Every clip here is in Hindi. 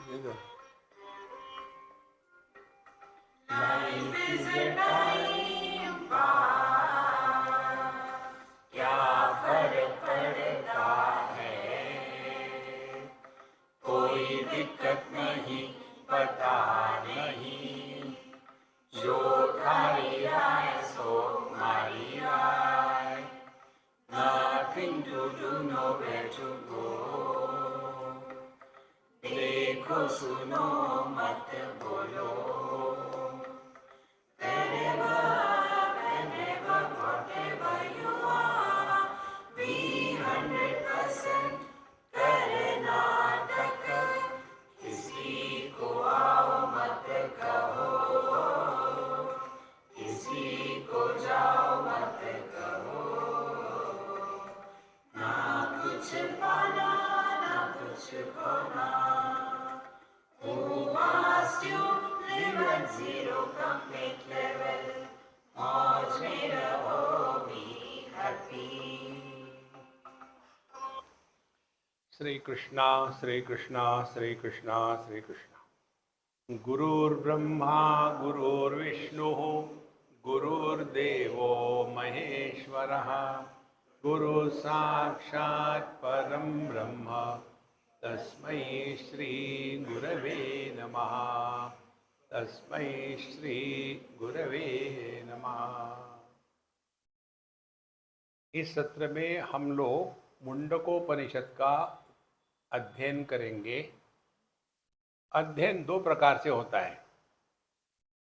Life is a time pass, क्या फर्क पड़ता है, कोई दिक्कत नहीं, पता नहीं, जो खाली आए सो मारी आए, nothing to do, nowhere to go, देखो सुनो मत बोलो, zero complete level, मौज में रहो, be happy. श्री कृष्णा श्री कृष्णा श्री कृष्णा श्री कृष्णा। गुरुर्ब्रह्मा गुरुर्विष्णु गुरुर्देवो महेश्वरः, गुरु साक्षात् परं ब्रह्म तस्मै श्री गुरवे नमः। तस्मै श्री गुरवे नमः। इस सत्र में हम लोग मुंडकोपनिषद का अध्ययन करेंगे। अध्ययन दो प्रकार से होता है।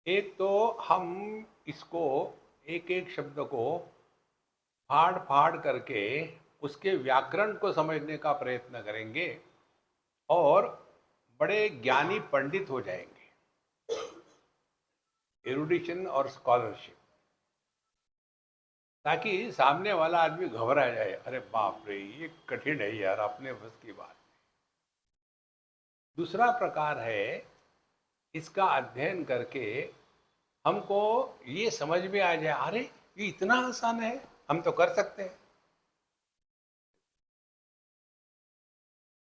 एक तो हम इसको एक एक शब्द को फाड़ फाड़ करके उसके व्याकरण को समझने का प्रयत्न करेंगे और बड़े ज्ञानी पंडित हो जाएंगे। एरुडिशन और स्कॉलरशिप, ताकि सामने वाला आदमी घबरा जाए, अरे बाप रे ये कठिन है यार, अपने बस की बात। दूसरा प्रकार है, इसका अध्ययन करके हमको ये समझ में आ जाए, अरे ये इतना आसान है, हम तो कर सकते हैं।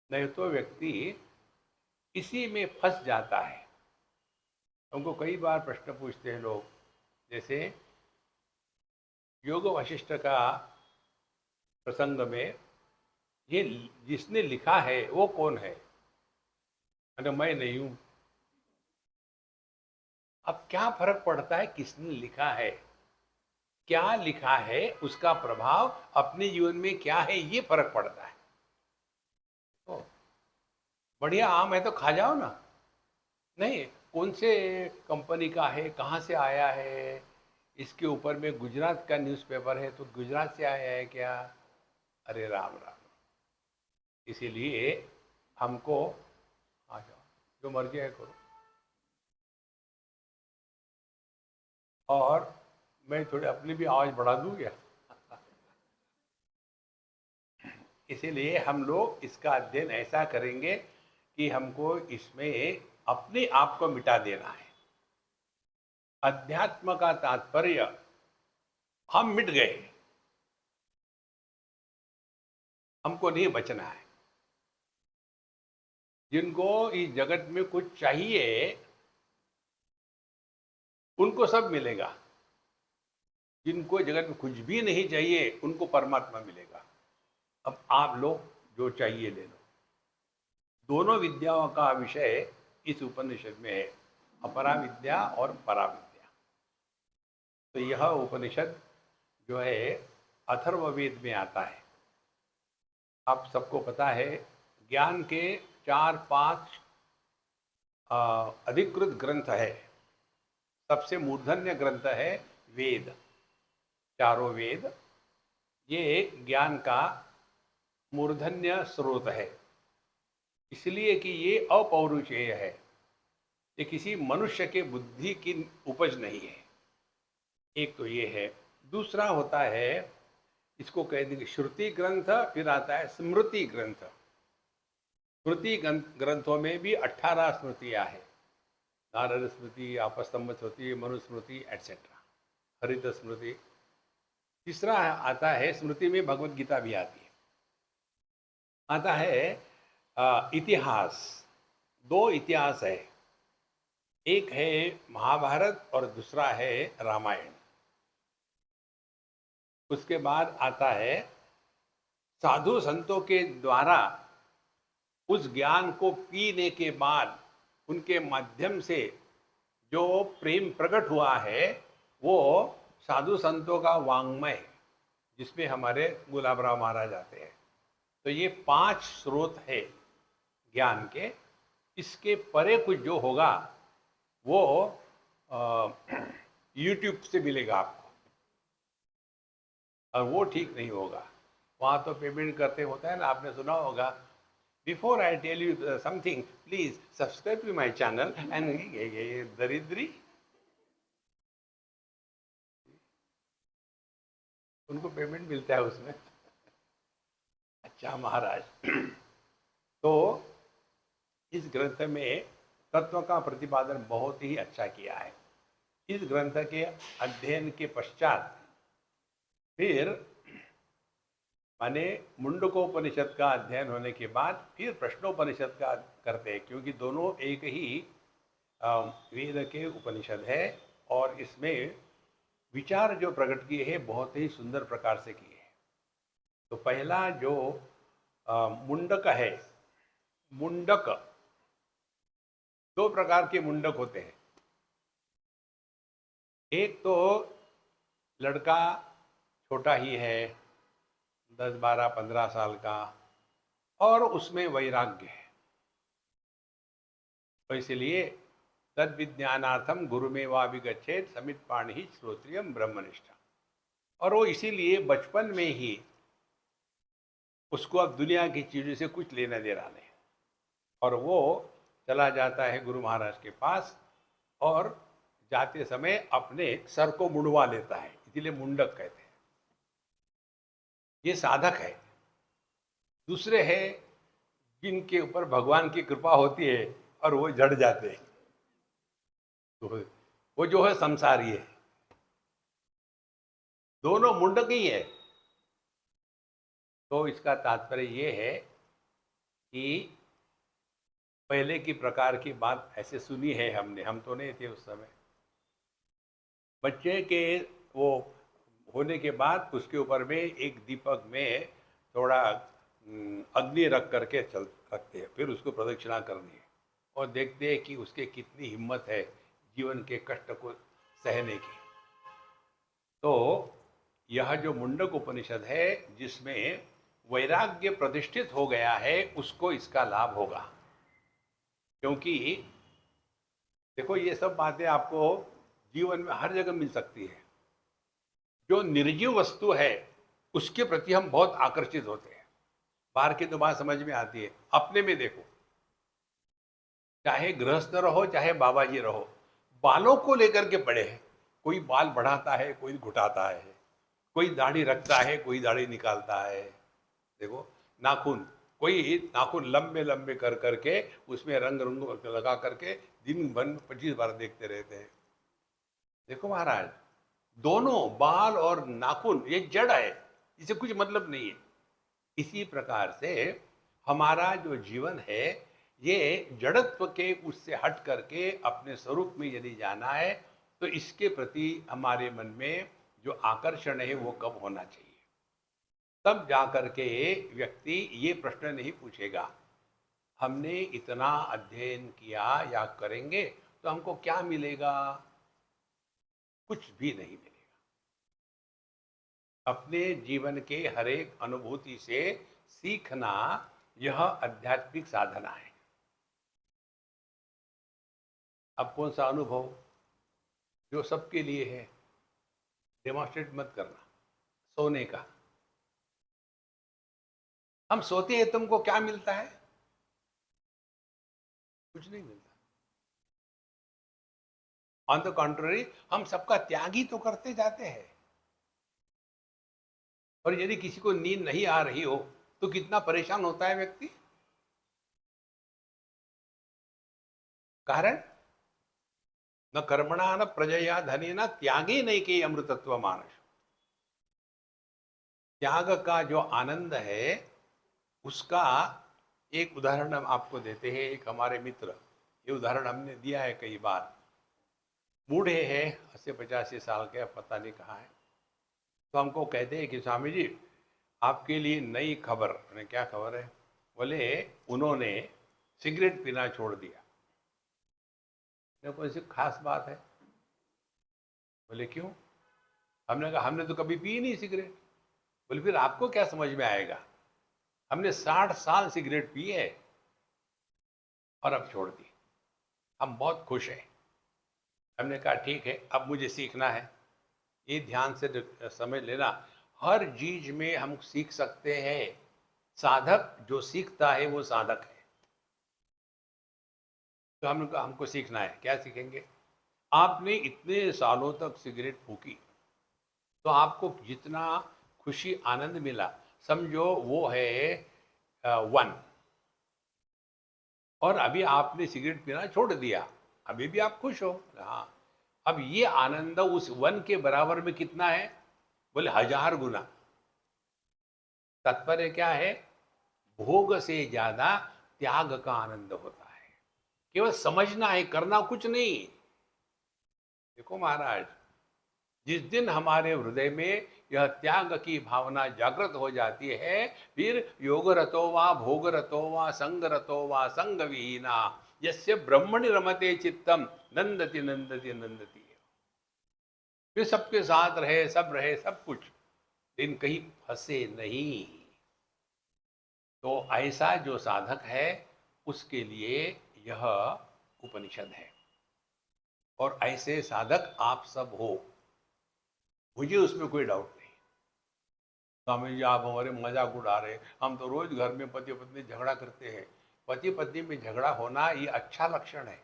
नहीं तो व्यक्ति इसी में फंस जाता है। हमको कई बार प्रश्न पूछते हैं लोग, जैसे योग वशिष्ठ का प्रसंग में, ये जिसने लिखा है वो कौन है? अरे मैं नहीं हूं। अब क्या फर्क पड़ता है किसने लिखा है? क्या लिखा है उसका प्रभाव अपने जीवन में क्या है, ये फर्क पड़ता है। तो बढ़िया आम है तो खा जाओ ना। नहीं, कौन से कंपनी का है, कहाँ से आया है, इसके ऊपर में गुजरात का न्यूज़पेपर है तो गुजरात से आया है क्या? अरे राम राम। इसीलिए हमको आ जाओ, जो मर्जी है करो। और मैं थोड़ी अपनी भी आवाज़ बढ़ा दूँ क्या? इसीलिए हम लोग इसका अध्ययन ऐसा करेंगे कि हमको इसमें अपने आप को मिटा देना है। अध्यात्म का तात्पर्य, हम मिट गए, हमको नहीं बचना है। जिनको इस जगत में कुछ चाहिए उनको सब मिलेगा, जिनको जगत में कुछ भी नहीं चाहिए उनको परमात्मा मिलेगा। अब आप लोग जो चाहिए ले लो। दोनों विद्याओं का विषय इस उपनिषद में है, अपरा विद्या और परा विद्या। तो यह उपनिषद जो है अथर्ववेद में आता है। आप सबको पता है, ज्ञान के 4-5 अधिकृत ग्रंथ है। सबसे मूर्धन्य ग्रंथ है वेद, चारों वेद। ये ज्ञान का मूर्धन्य स्रोत है, इसलिए कि ये अपौरुषेय है। ये किसी मनुष्य के बुद्धि की उपज नहीं है। एक तो ये है। दूसरा होता है, इसको कह देंगे श्रुति ग्रंथ, फिर आता है स्मृति ग्रंथ। स्मृति ग्रंथों में भी 18 स्मृतियाँ हैं। नारद स्मृति, आपस्तंभ स्मृति, मनुस्मृति एटसेट्रा, हरित स्मृति। तीसरा आता है, स्मृति में भगवत गीता भी आती है। आता है इतिहास, दो इतिहास है, एक है महाभारत और दूसरा है रामायण। उसके बाद आता है साधु संतों के द्वारा उस ज्ञान को पीने के बाद उनके माध्यम से जो प्रेम प्रकट हुआ है वो साधु संतों का वाङ्मय है, जिसमें हमारे गुलाबराव महाराज आते हैं। तो ये 5 स्रोत है ज्ञान के। इसके परे कुछ जो होगा वो यूट्यूब से मिलेगा आपको, और वो ठीक नहीं होगा। वहाँ तो पेमेंट करते होता है ना, आपने सुना होगा, before I tell you something please subscribe to my channel and दरिद्री, उनको पेमेंट मिलता है उसमें। अच्छा महाराज, तो इस ग्रंथ में तत्व का प्रतिपादन बहुत ही अच्छा किया है। इस ग्रंथ के अध्ययन के पश्चात फिर माने मुंडकोपनिषद का अध्ययन होने के बाद फिर प्रश्नोपनिषद का करते हैं, क्योंकि दोनों एक ही वेद के उपनिषद है और इसमें विचार जो प्रकट किए हैं बहुत ही सुंदर प्रकार से किए हैं। तो पहला जो मुंडक है, मुंडक, 2 प्रकार के मुंडक होते हैं। एक तो लड़का छोटा ही है, 10, 12, 15 साल का, और उसमें वैराग्य है, तो इसलिए तद विज्ञानार्थम गुरु में वाभिगच्छेत समित पाणि श्रोत्रियम ब्रह्मनिष्ठा। और वो इसीलिए बचपन में ही उसको अब दुनिया की चीज़ों से कुछ लेना देना नहीं, और वो चला जाता है गुरु महाराज के पास और जाते समय अपने सर को मुंडवा लेता है, इसीलिए मुंडक कहते हैं। ये साधक है। दूसरे हैं जिनके ऊपर भगवान की कृपा होती है और वो जड़ जाते हैं, तो वो जो है संसारी है। दोनों मुंडक ही है। तो इसका तात्पर्य ये है कि पहले की प्रकार की बात ऐसे सुनी है हमने, हम तो नहीं थे उस समय। बच्चे के वो होने के बाद उसके ऊपर में एक दीपक में थोड़ा अग्नि रख करके रखते हैं, फिर उसको प्रदक्षिणा करनी है और देखते हैं कि उसके कितनी हिम्मत है जीवन के कष्ट को सहने की। तो यह जो मुंडक उपनिषद है जिसमें वैराग्य प्रतिष्ठित हो गया है, उसको इसका लाभ होगा। क्योंकि देखो ये सब बातें आपको जीवन में हर जगह मिल सकती है। जो निर्जीव वस्तु है उसके प्रति हम बहुत आकर्षित होते हैं। बाहर की तो बात समझ में आती है, अपने में देखो, चाहे गृहस्थ रहो चाहे बाबा जी रहो, बालों को लेकर के पड़े हैं। कोई बाल बढ़ाता है, कोई घुटाता है, कोई दाढ़ी रखता है, कोई दाढ़ी निकालता है। देखो नाखून, कोई नाखून लंबे लंबे कर करके उसमें रंग रंग लगा करके दिन भर 25 बार देखते रहते हैं। देखो महाराज, दोनों बाल और नाखून ये जड़ है, इसे कुछ मतलब नहीं है। इसी प्रकार से हमारा जो जीवन है ये जड़त्व के उससे हट करके अपने स्वरूप में यदि जाना है तो इसके प्रति हमारे मन में जो आकर्षण है वो कब होना चाहिए। तब जाकर के व्यक्ति ये प्रश्न नहीं पूछेगा हमने इतना अध्ययन किया या करेंगे तो हमको क्या मिलेगा, कुछ भी नहीं मिलेगा। अपने जीवन के हर एक अनुभूति से सीखना यह आध्यात्मिक साधना है। अब कौन सा अनुभव जो सबके लिए है, डेमोन्स्ट्रेट मत करना। सोने का, हम सोते हैं, तुमको क्या मिलता है? कुछ नहीं मिलता। ऑन द कॉन्ट्ररी हम सबका त्याग ही तो करते जाते हैं। और यदि किसी को नींद नहीं आ रही हो तो कितना परेशान होता है व्यक्ति। कारण न कर्मणा न प्रजया धनी न त्यागे नहीं के अमृतत्व मानस। त्याग का जो आनंद है उसका एक उदाहरण हम आपको देते हैं। एक हमारे मित्र ये उदाहरण हमने दिया है कई बार। बूढ़े हैं 80-85 साल के, अब पता नहीं कहाँ है, तो हमको कहते हैं कि स्वामी जी आपके लिए नई खबर। मैंने क्या खबर है? बोले उन्होंने सिगरेट पीना छोड़ दिया। कोई सी खास बात है? बोले क्यों? हमने कहा हमने तो कभी पी नहीं सिगरेट। बोले फिर आपको क्या समझ में आएगा, हमने 60 साल सिगरेट पी है और अब छोड़ दी, हम बहुत खुश हैं। हमने कहा ठीक है, अब मुझे सीखना है। ये ध्यान से समझ लेना, हर चीज में हम सीख सकते हैं। साधक जो सीखता है वो साधक है। तो हमको सीखना है। क्या सीखेंगे? आपने इतने सालों तक सिगरेट फूकी, तो आपको जितना खुशी आनंद मिला, समझो वो है 1। और अभी आपने सिगरेट पीना छोड़ दिया, अभी भी आप खुश हो। हाँ, अब ये आनंद उस 1 के बराबर में कितना है? बोले 1000 गुना। तात्पर्य क्या है? भोग से ज्यादा त्याग का आनंद होता है। केवल समझना है, करना कुछ नहीं। देखो महाराज, जिस दिन हमारे हृदय में यह त्याग की भावना जागृत हो जाती है, फिर योग रतो वा भोग रतो वा संग रतो वा संग विहीना यस्य ब्रह्मणि रमते चित्तम नंदति नंदति नंदति। फिर सबके साथ रहे सब कुछ, लेकिन कहीं फंसे नहीं। तो ऐसा जो साधक है उसके लिए यह उपनिषद है। और ऐसे साधक आप सब हो, मुझे उसमें कोई डाउट नहीं। स्वामी जी आप हमारे मजाक उड़ा रहे, हम तो रोज घर में पति पत्नी झगड़ा करते हैं। पति पत्नी में झगड़ा होना ये अच्छा लक्षण है।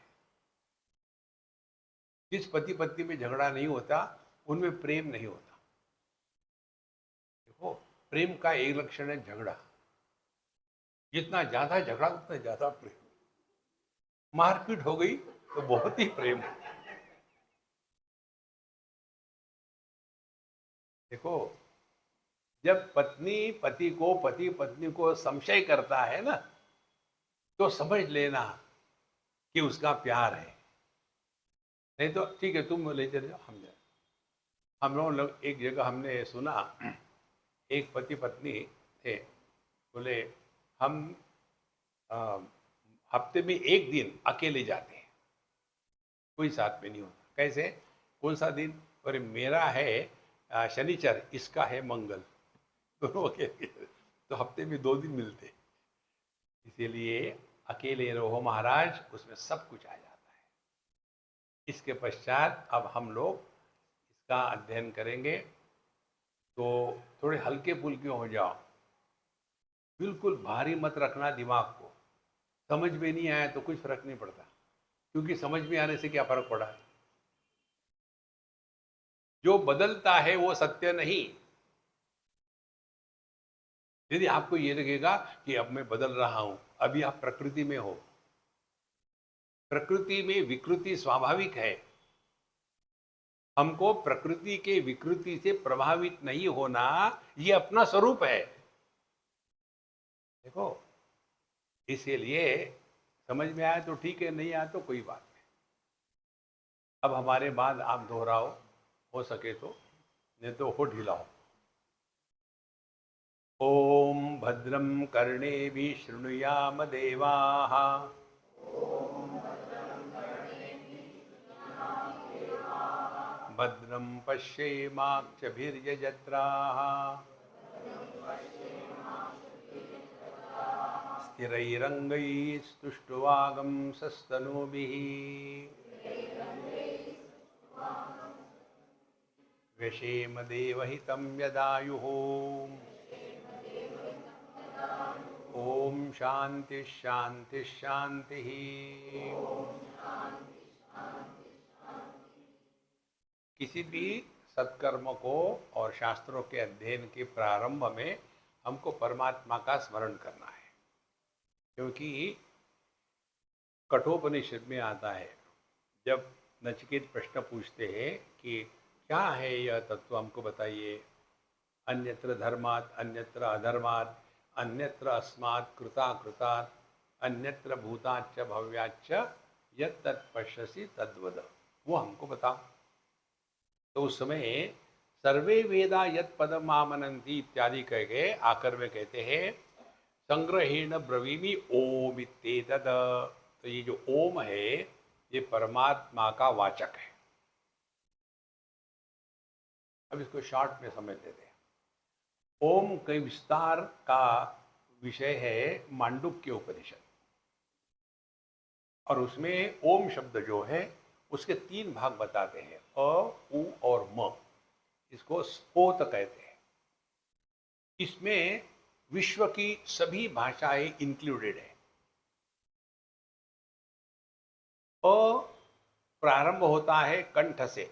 जिस पति पत्नी में झगड़ा नहीं होता उनमें प्रेम नहीं होता। देखो, प्रेम का एक लक्षण है झगड़ा। जितना ज्यादा झगड़ा उतना ज्यादा प्रेम। मारपीट हो गई तो बहुत ही प्रेम। देखो, जब पत्नी पति को, पति पत्नी को संशय करता है ना, तो समझ लेना कि उसका प्यार है। नहीं तो ठीक है, तुम ले चले जाओ, हम लोग एक जगह हमने सुना, एक पति पत्नी थे। बोले हम हफ्ते में एक दिन अकेले जाते हैं, कोई साथ में नहीं होता। कैसे? कौन सा दिन? और मेरा है शनिचर, इसका है मंगल। दोनों अकेले, तो हफ्ते में 2 दिन मिलते। इसीलिए अकेले रहो महाराज, उसमें सब कुछ आ जाता है। इसके पश्चात अब हम लोग इसका अध्ययन करेंगे, तो थोड़े हल्के फुल्के हो जाओ। बिल्कुल भारी मत रखना दिमाग को। समझ में नहीं आया तो कुछ फर्क नहीं पड़ता, क्योंकि समझ में आने से क्या फर्क पड़ा है? जो बदलता है वो सत्य नहीं। यदि आपको ये लगेगा कि अब मैं बदल रहा हूं, अभी आप प्रकृति में हो। प्रकृति में विकृति स्वाभाविक है। हमको प्रकृति के विकृति से प्रभावित नहीं होना, ये अपना स्वरूप है। देखो, इसीलिए समझ में आया तो ठीक है, नहीं आया तो कोई बात नहीं। अब हमारे बाद आप दोहराओ, हो सके तो, नहीं तो हो ढिलाओ। ओम भद्रम कर्णेभिः शृणुयाम देवाः, भद्रं पश्येमाक्षभिर्यजत्राः, स्थिरैरङ्गैस्तुष्टुवागंसस्तनूभिः, व्यशेम देवहितं यदायुः। ओम शांति शांति शांति। किसी भी सत्कर्म को और शास्त्रों के अध्ययन के प्रारंभ में हमको परमात्मा का स्मरण करना है, क्योंकि कठोपनिषद में आता है, जब नचिकेत प्रश्न पूछते हैं कि क्या है यह तत्व, हमको बताइए। अन्यत्र धर्मात् अन्यत्र अधर्मात् अन्यत्र अस्मात् कृता कृतात् अन्यत्र भूताच्च भव्याच्च यत् तत् पश्यसि तद्वद, वो हमको बताओ। तो उस समय सर्वे वेदा यत् पदम आमनंती इत्यादि कह के आकर में कहते हैं संग्रहेण ब्रवीमि ओम इत्येतद। तो ये जो ओम है ये परमात्मा का वाचक है। अब इसको शॉर्ट में समझ लेते हैं। ओम के विस्तार का विषय है मांडुक्य उपनिषद, और उसमें ओम शब्द जो है उसके 3 भाग बताते हैं, अ, उ और म। इसको स्पोत कहते हैं। इसमें विश्व की सभी भाषाएं इंक्लूडेड है। अ प्रारंभ होता है कंठ से,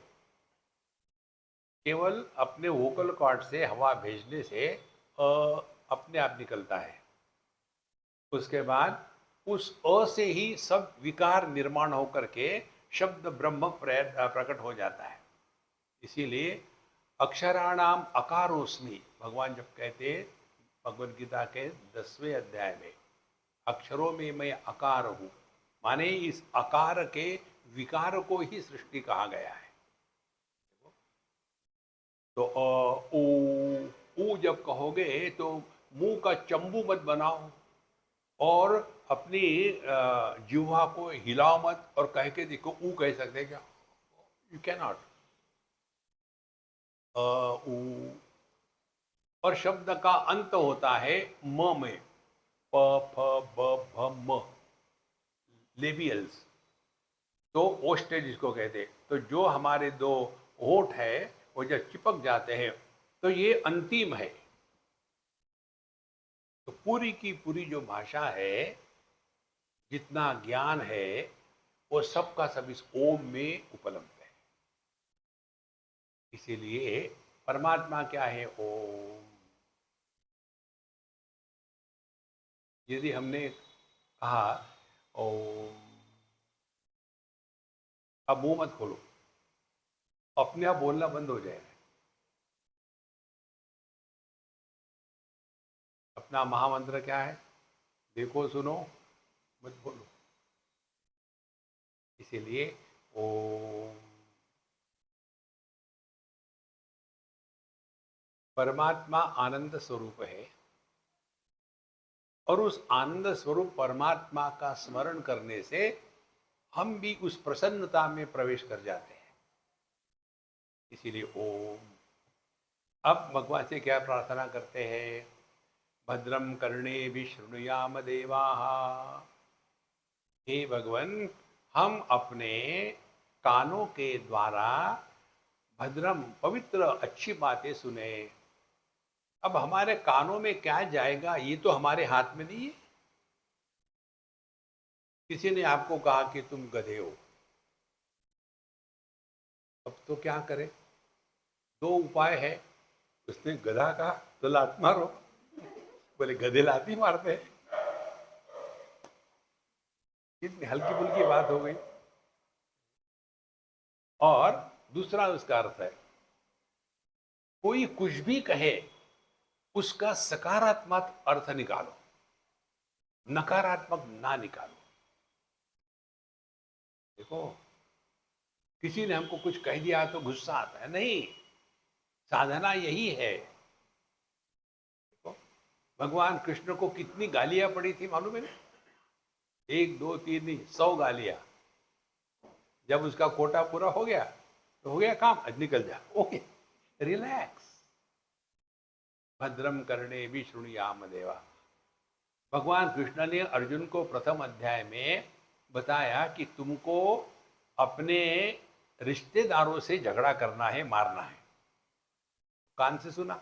केवल अपने वोकल कॉर्ड से हवा भेजने से अपने आप निकलता है। उसके बाद उस अ से ही सब विकार निर्माण होकर के शब्द ब्रह्म प्रकट हो जाता है। इसीलिए अक्षराणाम अकारोस्मि भगवान जब कहते भगवद गीता के 10वें अध्याय में, अक्षरों में मैं अकार हूँ, माने इस अकार के विकार को ही सृष्टि कहा गया है। तो ऊ जब कहोगे तो मुंह का चंबू मत बनाओ और अपनी जिह्वा को हिलाओ मत और कह के देखो ऊ कह सकते क्या? You can not. ऊ और शब्द का अंत होता है म में, प फ ब भ म, लेबियल्स। तो ओस्टेज जिसको कहते हैं। तो जो हमारे 2 होठ है वो जब चिपक जाते हैं तो ये अंतिम है। तो पूरी की पूरी जो भाषा है, जितना ज्ञान है, वो सब का सब इस ओम में उपलब्ध है। इसीलिए परमात्मा क्या है? ओम। यदि हमने कहा ओम, अब मुंह मत खोलो, अपने आप बोलना बंद हो जाएगा। अपना महामंत्र क्या है? देखो सुनो मत बोलो। इसीलिए ओम। परमात्मा आनंद स्वरूप है, और उस आनंद स्वरूप परमात्मा का स्मरण करने से हम भी उस प्रसन्नता में प्रवेश कर जाते हैं। इसीलिए ओम। अब भगवान से क्या प्रार्थना करते हैं? भद्रम कर्णे शृणुयाम देवाः। हे भगवान, हम अपने कानों के द्वारा भद्रम पवित्र अच्छी बातें सुने। अब हमारे कानों में क्या जाएगा ये तो हमारे हाथ में नहीं है। किसी ने आपको कहा कि तुम गधे हो, अब तो क्या करें? 2 उपाय है। उसने गधा कहा तो लात मारो, बोले गधे लात ही मारते हैं। कितनी हल्की फुल्की बात हो गई। और दूसरा उसका अर्थ है, कोई कुछ भी कहे उसका सकारात्मक अर्थ निकालो, नकारात्मक ना निकालो। देखो, किसी ने हमको कुछ कह दिया तो गुस्सा आता है, नहीं, साधना यही है। देखो, भगवान कृष्ण को कितनी गालियां पड़ी थी मालूम है ना? 1 2 3 नहीं, 100 गालियां। जब उसका कोटा पूरा हो गया तो हो गया काम, आज निकल जा, ओके, रिलैक्स। भद्रम कर्णे भी शृणुयाम देवा। भगवान कृष्ण ने अर्जुन को प्रथम अध्याय में बताया कि तुमको अपने रिश्तेदारों से झगड़ा करना है, मारना है। कान से सुना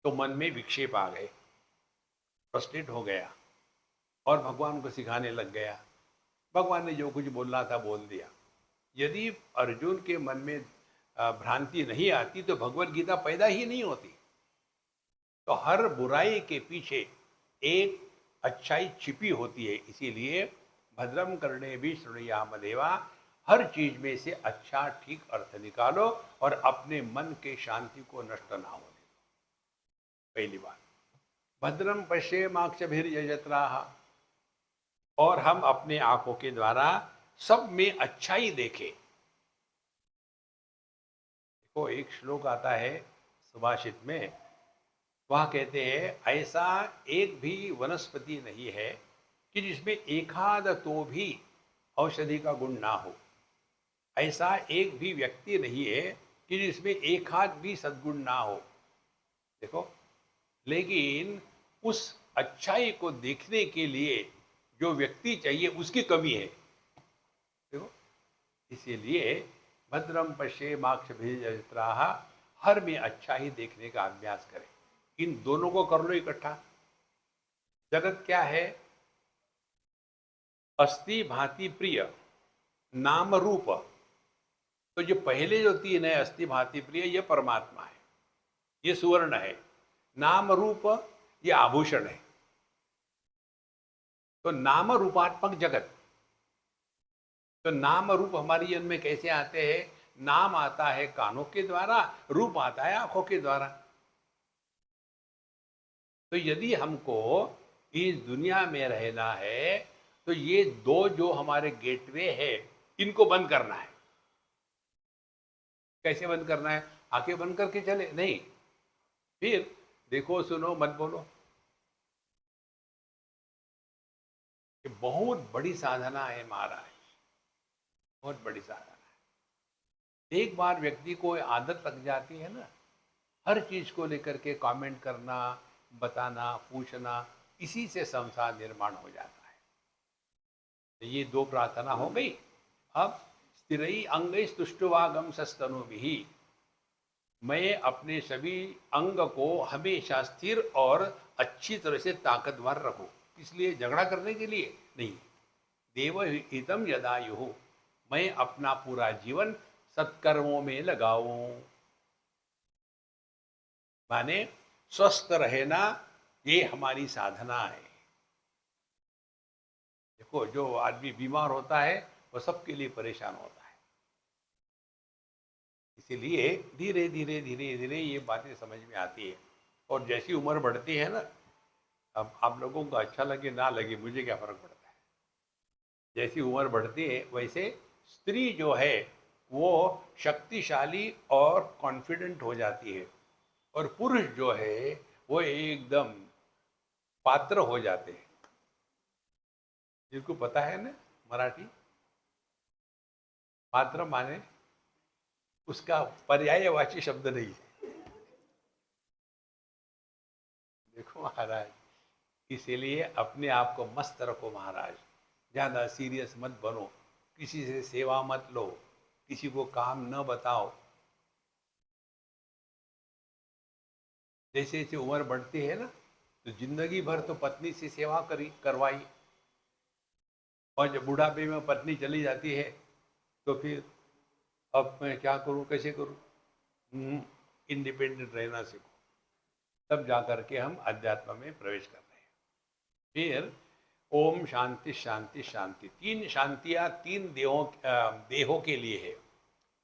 तो मन में विक्षेप आ गए, फ्रस्ट्रेट हो गया और भगवान को सिखाने लग गया। भगवान ने जो कुछ बोलना था बोल दिया। यदि अर्जुन के मन में भ्रांति नहीं आती तो भगवत गीता पैदा ही नहीं होती। तो हर बुराई के पीछे एक अच्छाई छिपी होती है। इसीलिए भद्रम करने भी शृणुयाम देवा, हर चीज में से अच्छा ठीक अर्थ निकालो और अपने मन के शांति को नष्ट ना होने दो। पहली बात। भद्रम पश्ये माक्षभिर्यजत्राः, और हम अपने आंखों के द्वारा सब में अच्छाई देखें। देखो, एक श्लोक आता है सुभाषित में, वह कहते हैं, ऐसा एक भी वनस्पति नहीं है कि जिसमें एकाध तो भी औषधि का गुण ना हो। ऐसा एक भी व्यक्ति नहीं है कि जिसमें एकाध भी सद्गुण ना हो। देखो, लेकिन उस अच्छाई को देखने के लिए जो व्यक्ति चाहिए उसकी कमी है। देखो, इसीलिए भद्रम पश्ये माक्षभिर्यजत्राः, हर में अच्छा ही देखने का अभ्यास करें। इन दोनों को कर लो इकट्ठा। जगत क्या है? अस्ति भांति प्रिय, नाम रूप। तो जो पहले जो तीन है, अस्ति भांति प्रिय, ये परमात्मा है, ये सुवर्ण है। नाम रूप, ये आभूषण है। तो नाम रूपात्मक जगत। तो नाम रूप हमारे जीवन में कैसे आते हैं? नाम आता है कानों के द्वारा, रूप आता है आंखों के द्वारा। तो यदि हमको इस दुनिया में रहना है तो ये दो जो हमारे गेटवे है, इनको बंद करना है। कैसे बंद करना है? आंखें बंद करके चले नहीं, फिर देखो सुनो मत बोलो। ये बहुत बड़ी साधना है महाराज, बहुत बड़ी साधना है। एक बार व्यक्ति को आदत लग जाती है ना, हर चीज को लेकर के कमेंट करना, बताना, पूछना, इसी से संसार निर्माण हो जाता है। तो ये दो प्रार्थना हो गई। अब स्थिरई अंग तुष्टवागम सस्तनु भी, मैं अपने सभी अंग को हमेशा स्थिर और अच्छी तरह से ताकतवर रखूं। इसलिए झगड़ा करने के लिए नहीं। देव हितम यदायु, मैं अपना पूरा जीवन सत्कर्मों में लगाऊं। माने स्वस्थ रहना, ये हमारी साधना है। देखो, जो आदमी बीमार होता है वो सबके लिए परेशान होता है। इसीलिए धीरे धीरे धीरे धीरे ये बातें समझ में आती है। और जैसी उम्र बढ़ती है ना, अब आप लोगों को अच्छा लगे ना लगे, मुझे क्या फर्क पड़ता है। जैसी उम्र बढ़ती है वैसे स्त्री जो है वो शक्तिशाली और कॉन्फिडेंट हो जाती है, और पुरुष जो है वो एकदम पात्र हो जाते हैं। जिनको पता है ना मराठी, पात्र माने उसका पर्यायवाची शब्द नहीं है। देखो महाराज, इसीलिए अपने आप को मस्त रखो महाराज, ज़्यादा सीरियस मत बनो, किसी से सेवा मत लो, किसी को काम न बताओ। जैसे जैसे उम्र बढ़ती है ना, तो जिंदगी भर तो पत्नी से सेवा करवाई, और जब बुढ़ापे में पत्नी चली जाती है तो फिर अब मैं क्या करूं, कैसे करूं? इंडिपेंडेंट रहना सीखो, तब जा करके हम अध्यात्म में प्रवेश कर रहे हैं। फिर ओम शांति शांति शांति, तीन शांतियां तीन देहों के लिए है।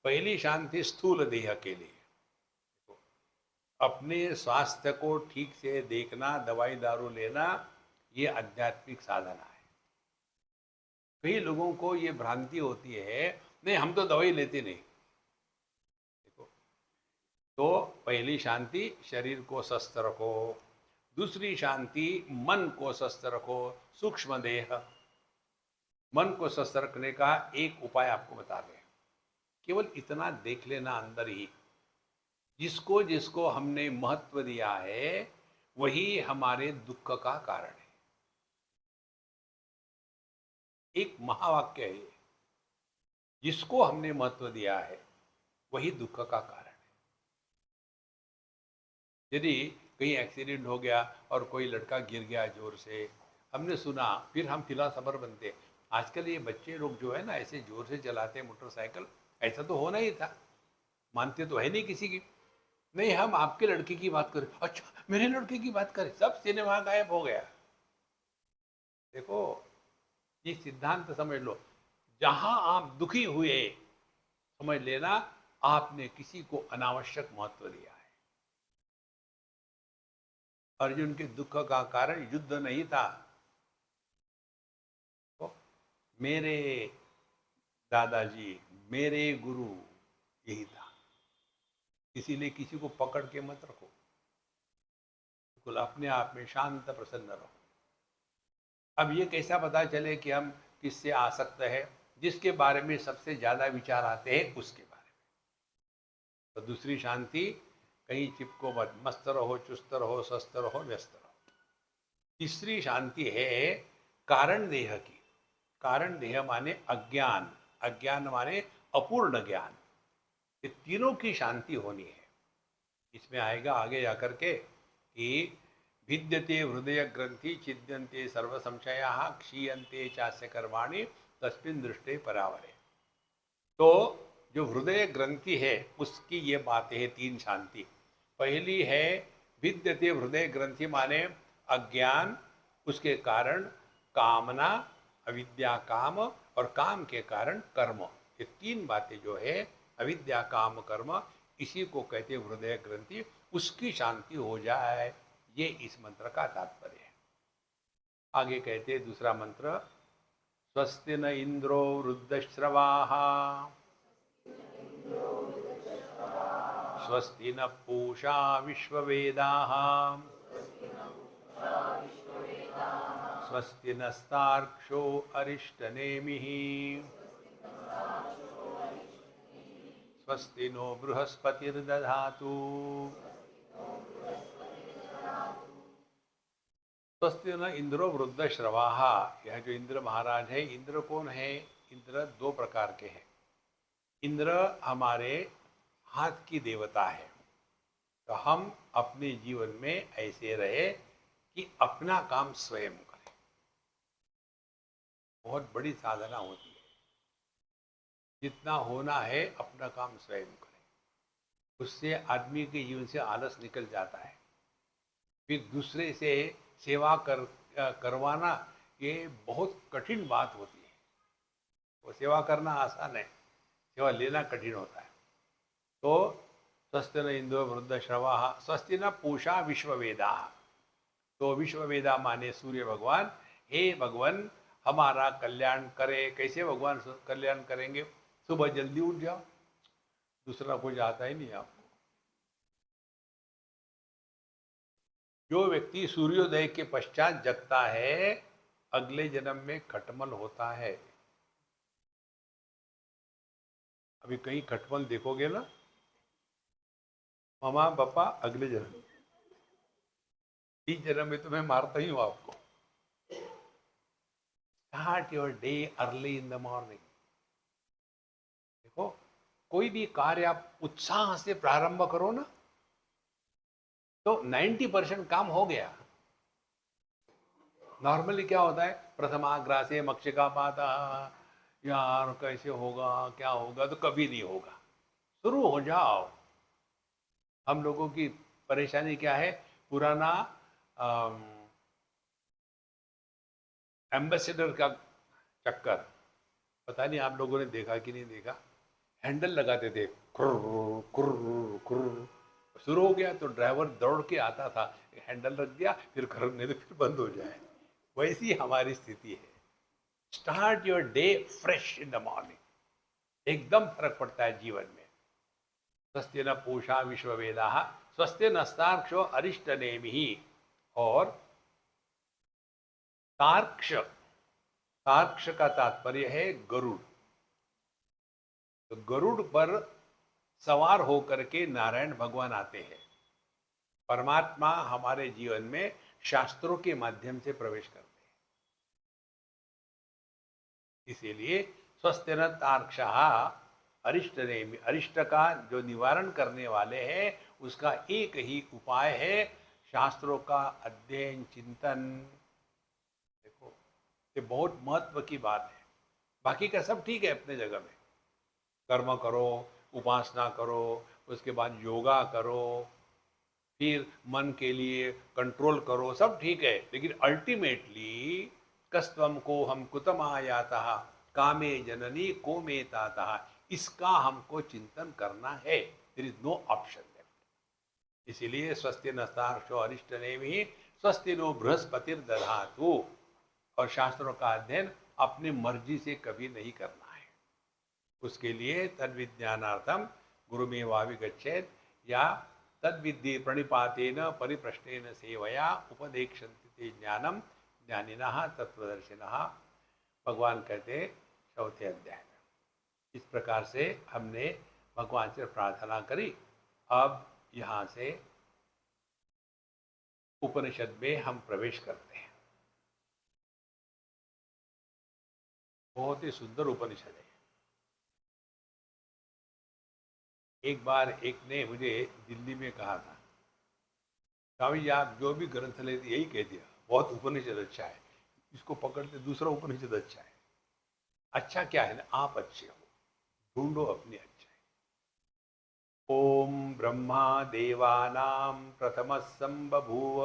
पहली शांति स्थूल देह के लिए, अपने स्वास्थ्य को ठीक से देखना, दवाई दारू लेना, ये आध्यात्मिक साधना है। कई लोगों को ये भ्रांति होती है, नहीं हम तो दवाई लेते नहीं। देखो, तो पहली शांति शरीर को स्वस्थ रखो, दूसरी शांति मन को स्वस्थ रखो, सूक्ष्म देह। मन को स्वस्थ रखने का एक उपाय आपको बता दें, केवल इतना देख लेना अंदर ही, जिसको जिसको हमने महत्व दिया है वही हमारे दुख का कारण है। एक महावाक्य है ये, जिसको हमने महत्व दिया है वही दुख का कारण है। यदि कहीं एक्सीडेंट हो गया और कोई लड़का गिर गया जोर से, हमने सुना, फिर हम फिलॉसफर बनते। आजकल ये बच्चे लोग जो है ना, ऐसे जोर से चलाते हैं मोटरसाइकिल, ऐसा तो होना ही था, मानते तो है नहीं किसी की। नहीं, हम आपके लड़के की बात करें, अच्छा मेरे लड़के की बात करें, सब सिनेमा गायब हो गया। देखो, ये सिद्धांत समझ लो, जहां आप दुखी हुए, समझ लेना आपने किसी को अनावश्यक महत्व दिया है। अर्जुन के दुख का कारण युद्ध नहीं था, मेरे दादाजी, मेरे गुरु, यही था। इसीलिए किसी को पकड़ के मत रखो, बिल्कुल अपने आप में शांत प्रसन्न रहो। अब ये कैसा पता चले कि हम किससे आसक्त है? जिसके बारे में सबसे ज्यादा विचार आते हैं उसके बारे में। तो दूसरी शांति, कहीं चिपको मत, मस्त रहो, चुस्त रहो, स्वस्थ रहो, व्यस्त रहो। तीसरी शांति है कारण देह की। कारण देह माने अज्ञान, अज्ञान माने अपूर्ण ज्ञान। ये तीनों की शांति होनी है। इसमें आएगा आगे जाकर के कि भिद्यते हृदय ग्रंथि छिद्यन्ते सर्व संशयाः क्षीयन्ते चास्य कर्माणि तस्मिन् दृष्टे परावरे। तो जो हृदय ग्रंथि है उसकी ये बातें है तीन शांति। पहली है भिद्यते हृदय ग्रंथि माने अज्ञान, उसके कारण कामना, अविद्या काम, और काम के कारण कर्म। ये तीन बातें जो है अविद्या काम कर्म, इसी को कहते हैं हृदय ग्रंथि। उसकी शांति हो जाए, ये इस मंत्र का तात्पर्य है। आगे कहते हैं दूसरा मंत्र, स्वस्ति न इंद्रो वृद्धश्रवाः स्वस्ति न पूषा विश्ववेदाः स्वस्ति नस्तार्क्ष्यो अरिष्टनेमिः स्वस्ति नो बृहस्पतिर्दधातु। स्वस्ति न इंद्रो वृद्धश्रवाः। यह जो इंद्र महाराज है, इंद्र कौन है? इंद्र दो प्रकार के हैं। इंद्र हमारे हाथ की देवता है। तो हम अपने जीवन में ऐसे रहे कि अपना काम स्वयं करें। बहुत बड़ी साधना होती है। जितना होना है अपना काम स्वयं करें, उससे आदमी के जीवन से आलस निकल जाता है। फिर दूसरे से सेवा करवाना ये बहुत कठिन बात होती है। वो सेवा करना आसान है, सेवा लेना कठिन होता है। तो स्वस्ति न इंद्रो वृद्धश्रवाः स्वस्ति न पूषा विश्ववेदाः। तो विश्ववेदा माने सूर्य भगवान, हे भगवान हमारा कल्याण करे। कैसे भगवान कल्याण करेंगे? सुबह जल्दी उठ जाओ, दूसरा कुछ आता ही नहीं आपको। जो व्यक्ति सूर्योदय के पश्चात जगता है, अगले जन्म में खटमल होता है। अभी कहीं खटमल देखोगे ना, मामा पापा अगले जन्म, इस जन्म में तो मैं मारता ही हूं आपको। Start your day early in the morning. देखो, कोई भी कार्य आप उत्साह से प्रारंभ करो ना, तो 90% काम हो गया। नॉर्मली क्या होता है, प्रथमाग्रासे मक्षिका पाता, यार कैसे होगा, क्या होगा, तो कभी नहीं होगा। शुरू हो जाओ। हम लोगों की परेशानी क्या है? पुराना एम्बेसडर का चक्कर। पता नहीं आप लोगों ने देखा कि नहीं देखा, हैंडल लगाते थे, कुर्र कुर्र कुर्र। शुरू हो गया तो ड्राइवर दौड़ के आता था, हैंडल रख दिया, फिर कर, नहीं तो फिर बंद हो जाए। वैसी हमारी स्थिति है। Start your day fresh in the morning, एकदम फर्क पड़ता है जीवन में। स्वस्ति न पूषा विश्ववेदाः स्वस्ति नस्तार्क्ष्यो अरिष्टनेमिः। और तार्क्ष, तार्क्ष का तात्पर्य है गरुड़। तो गरुड़ पर सवार होकर के नारायण भगवान आते हैं। परमात्मा हमारे जीवन में शास्त्रों के माध्यम से प्रवेश करते हैं। इसीलिए स्वस्ति न तार्क्षः अरिष्टनेमि, अरिष्ट का जो निवारण करने वाले हैं, उसका एक ही उपाय है शास्त्रों का अध्ययन चिंतन। देखो, ये बहुत महत्व की बात है। बाकी का सब ठीक है अपने जगह में, कर्म करो, उपासना करो, उसके बाद योगा करो, फिर मन के लिए कंट्रोल करो, सब ठीक है। लेकिन अल्टीमेटली कस्त्वम को हम कुतम आयातः कामे जननी को मे तातः, इसका हमको चिंतन करना है। There is no option left. इसीलिए स्वस्ति नस्तार्क्ष्यो अरिष्टनेमिः स्वस्ति नो बृहस्पतिर्दधातु। और शास्त्रों का अध्ययन अपनी मर्जी से कभी नहीं करना है। उसके लिए तद्विज्ञानार्थम गुरुमेवाभिगच्छेत् या तद्विद्धि प्रणिपातेन परिप्रश्नेन सेवया उपदेक्षन्ति ते ज्ञानम ज्ञानिनः तत्वदर्शिनः। भगवान कहते चौथे अध्याय में। इस प्रकार से हमने भगवान से प्रार्थना करी। अब यहाँ से उपनिषद में हम प्रवेश करते हैं। बहुत ही सुंदर उपनिषद है। एक बार एक ने मुझे दिल्ली में कहा था, स्वामी जी आप जो भी ग्रंथ लेते यही कह दिया, बहुत उपनिषद अच्छा है, इसको पकड़ते दूसरा उपनिषद अच्छा है। अच्छा क्या है ना, आप अच्छे हो, ढूंढो अपनी अच्छाई। ओम ब्रह्मा देवानां प्रथमः संबभूव।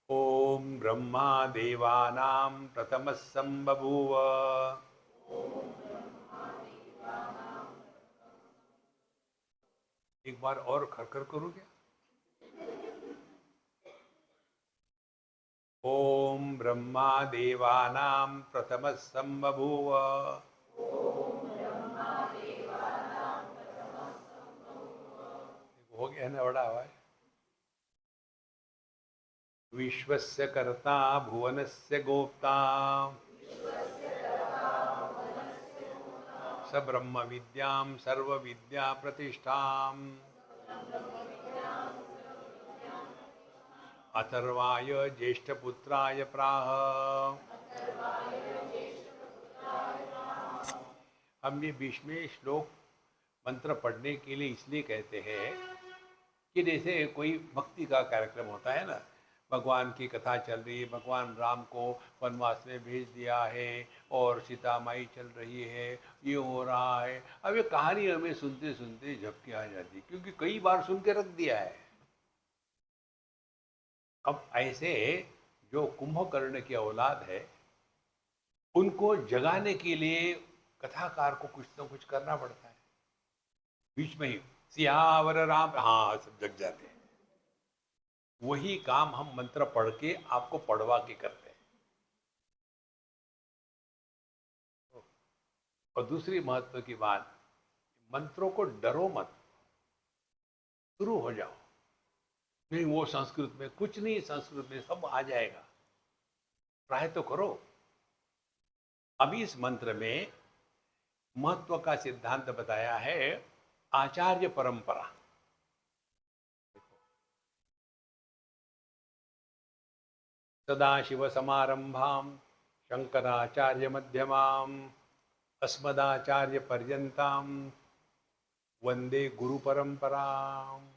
ओम ब्रह्मा देवानां प्रथमः संबभूव। एक बार और खरखर करूं क्या? ओम ब्रह्मा देवानां प्रथमः संबभूव। हो गया ना बड़ा आवाज। विश्वस्य कर्ता भुवनस्य गोप्ता स ब्रह्म विद्यां सर्व विद्या प्रतिष्ठाम् अथर्वाय ज्येष्ठपुत्राय प्राह। हम ये 20वें श्लोक मंत्र पढ़ने के लिए इसलिए कहते हैं कि जैसे कोई भक्ति का कार्यक्रम होता है ना, भगवान की कथा चल रही है, भगवान राम को वनवास में भेज दिया है और सीता माई चल रही है, ये हो रहा है। अब ये कहानी हमें सुनते सुनते झपकी आ जाती, क्योंकि कई बार सुन के रख दिया है। अब ऐसे जो कुंभकर्ण की औलाद है, उनको जगाने के लिए कथाकार को कुछ ना कुछ करना पड़ता है। बीच में ही सियावर राम, हाँ सब जग जाते हैं। वही काम हम मंत्र पढ़ के आपको पढ़वा के करते हैं। और दूसरी महत्व की बात, मंत्रों को डरो मत, शुरू हो जाओ। नहीं वो संस्कृत में, कुछ नहीं, संस्कृत में सब आ जाएगा, ट्राई तो करो। अभी इस मंत्र में महत्व का सिद्धांत बताया है, आचार्य परंपरा। सदाशिव समारंभां शंकराचार्य मध्यमाम् अस्मदाचार्य पर्यंतां वंदे गुरु परंपराम्।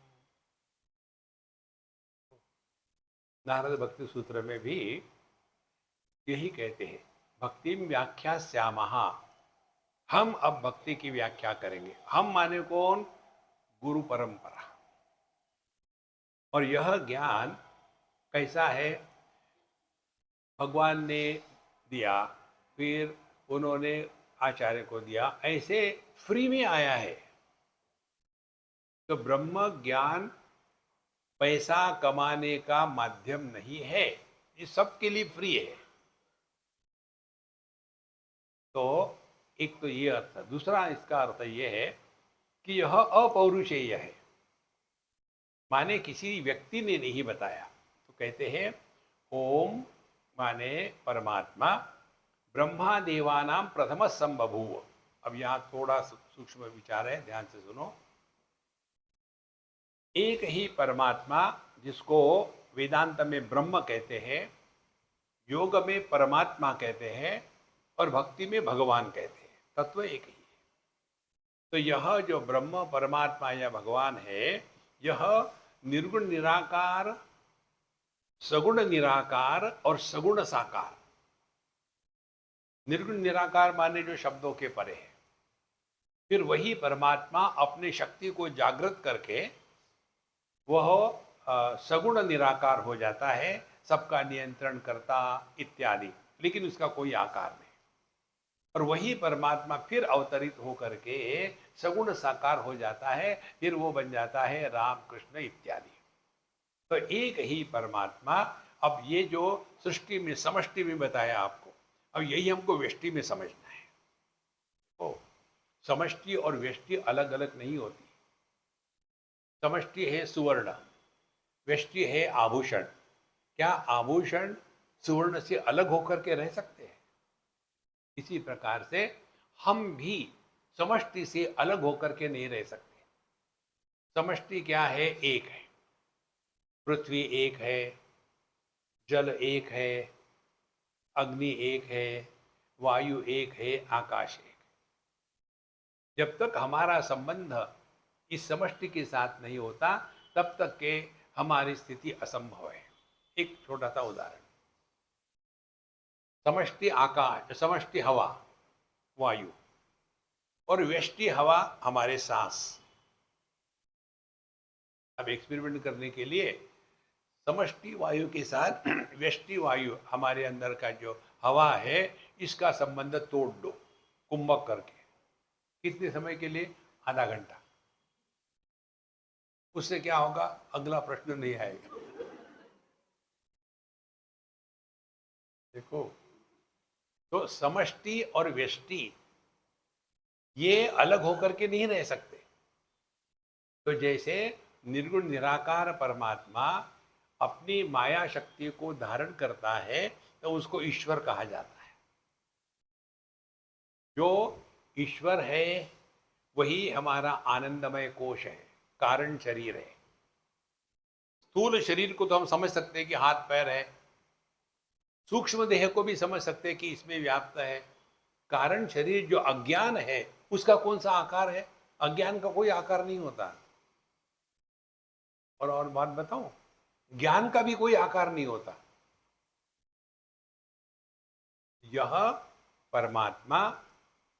नारद भक्ति सूत्र में भी यही कहते हैं, भक्तिम व्याख्यास्यामः। हम अब भक्ति की व्याख्या करेंगे। हम माने कौन? गुरु परंपरा। और यह ज्ञान कैसा है? भगवान ने दिया, फिर उन्होंने आचार्य को दिया, ऐसे फ्री में आया है। तो ब्रह्म ज्ञान पैसा कमाने का माध्यम नहीं है, ये सबके लिए फ्री है। तो एक तो ये अर्थ है। दूसरा इसका अर्थ ये है कि यह अपौरुषेय है, माने किसी व्यक्ति ने नहीं बताया। तो कहते हैं ओम माने परमात्मा, ब्रह्मा देवानां प्रथम संबभूव। अब यहाँ थोड़ा सूक्ष्म विचार है, ध्यान से सुनो। एक ही परमात्मा, जिसको वेदांत में ब्रह्म कहते हैं, योग में परमात्मा कहते हैं और भक्ति में भगवान कहते हैं, तत्व एक ही है। तो यह जो ब्रह्म परमात्मा या भगवान है, यह निर्गुण निराकार, सगुण निराकार और सगुण साकार। निर्गुण निराकार माने जो शब्दों के परे है। फिर वही परमात्मा अपनी शक्ति को जागृत करके वह सगुण निराकार हो जाता है, सबका नियंत्रण करता इत्यादि, लेकिन उसका कोई आकार नहीं। और वही परमात्मा फिर अवतरित होकर के सगुण साकार हो जाता है, फिर वो बन जाता है राम कृष्ण इत्यादि। तो एक ही परमात्मा। अब ये जो सृष्टि में समष्टि में बताया आपको, अब यही हमको व्यष्टि में समझना है। ओ, समष्टि और व्यष्टि अलग अलग नहीं होती। समष्टि है सुवर्ण, व्यष्टि है आभूषण। क्या आभूषण सुवर्ण से अलग होकर के रह सकते हैं? इसी प्रकार से हम भी समष्टि से अलग होकर के नहीं रह सकते। समष्टि क्या है? एक है। पृथ्वी एक है, जल एक है, अग्नि एक है, वायु एक है, आकाश एक। जब तक हमारा संबंध इस समष्टि के साथ नहीं होता, तब तक के हमारी स्थिति असंभव है। एक छोटा सा उदाहरण, समष्टि आकाश, समष्टि हवा, वायु, और व्यष्टि हवा हमारे सांस। अब एक्सपेरिमेंट करने के लिए समष्टि वायु के साथ व्यष्टि वायु, हमारे अंदर का जो हवा है, इसका संबंध तोड़ दो कुंभक करके। कितने समय के लिए? आधा घंटा। उससे क्या होगा? अगला प्रश्न नहीं आएगा। देखो, तो समष्टि और व्यष्टि ये अलग होकर के नहीं रह सकते। तो जैसे निर्गुण निराकार परमात्मा अपनी माया शक्ति को धारण करता है, तो उसको ईश्वर कहा जाता है। जो ईश्वर है वही हमारा आनंदमय कोश है, कारण शरीर है। स्थूल शरीर को तो हम समझ सकते हैं कि हाथ पैर है, सूक्ष्म देह को भी समझ सकते हैं कि इसमें व्याप्त है। कारण शरीर जो अज्ञान है, उसका कौन सा आकार है? अज्ञान का कोई आकार नहीं होता। और बात बताऊं, ज्ञान का भी कोई आकार नहीं होता। यह परमात्मा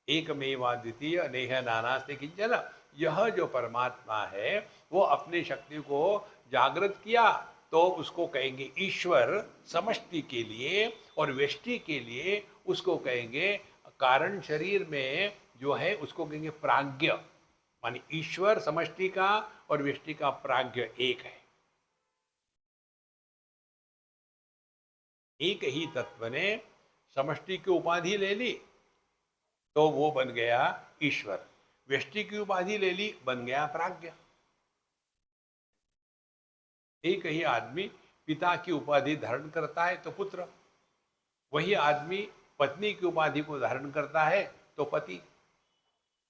एकमेवाद्वितीय नेह नानास्ति किंचन, यह जो परमात्मा है वो अपनी शक्ति को जागृत किया, तो उसको कहेंगे ईश्वर समष्टि के लिए, और व्यष्टि के लिए उसको कहेंगे कारण शरीर में जो है उसको कहेंगे प्राज्ञ। मानी ईश्वर समष्टि का और व्यष्टि का प्राज्ञ एक है। एक ही तत्व ने समष्टि की उपाधि ले ली तो वो बन गया ईश्वर, व्यष्टि की उपाधि ले ली बन गया प्राज्ञ। एक ही आदमी पिता की उपाधि धारण करता है तो पुत्र, वही आदमी पत्नी की उपाधि को धारण करता है तो पति,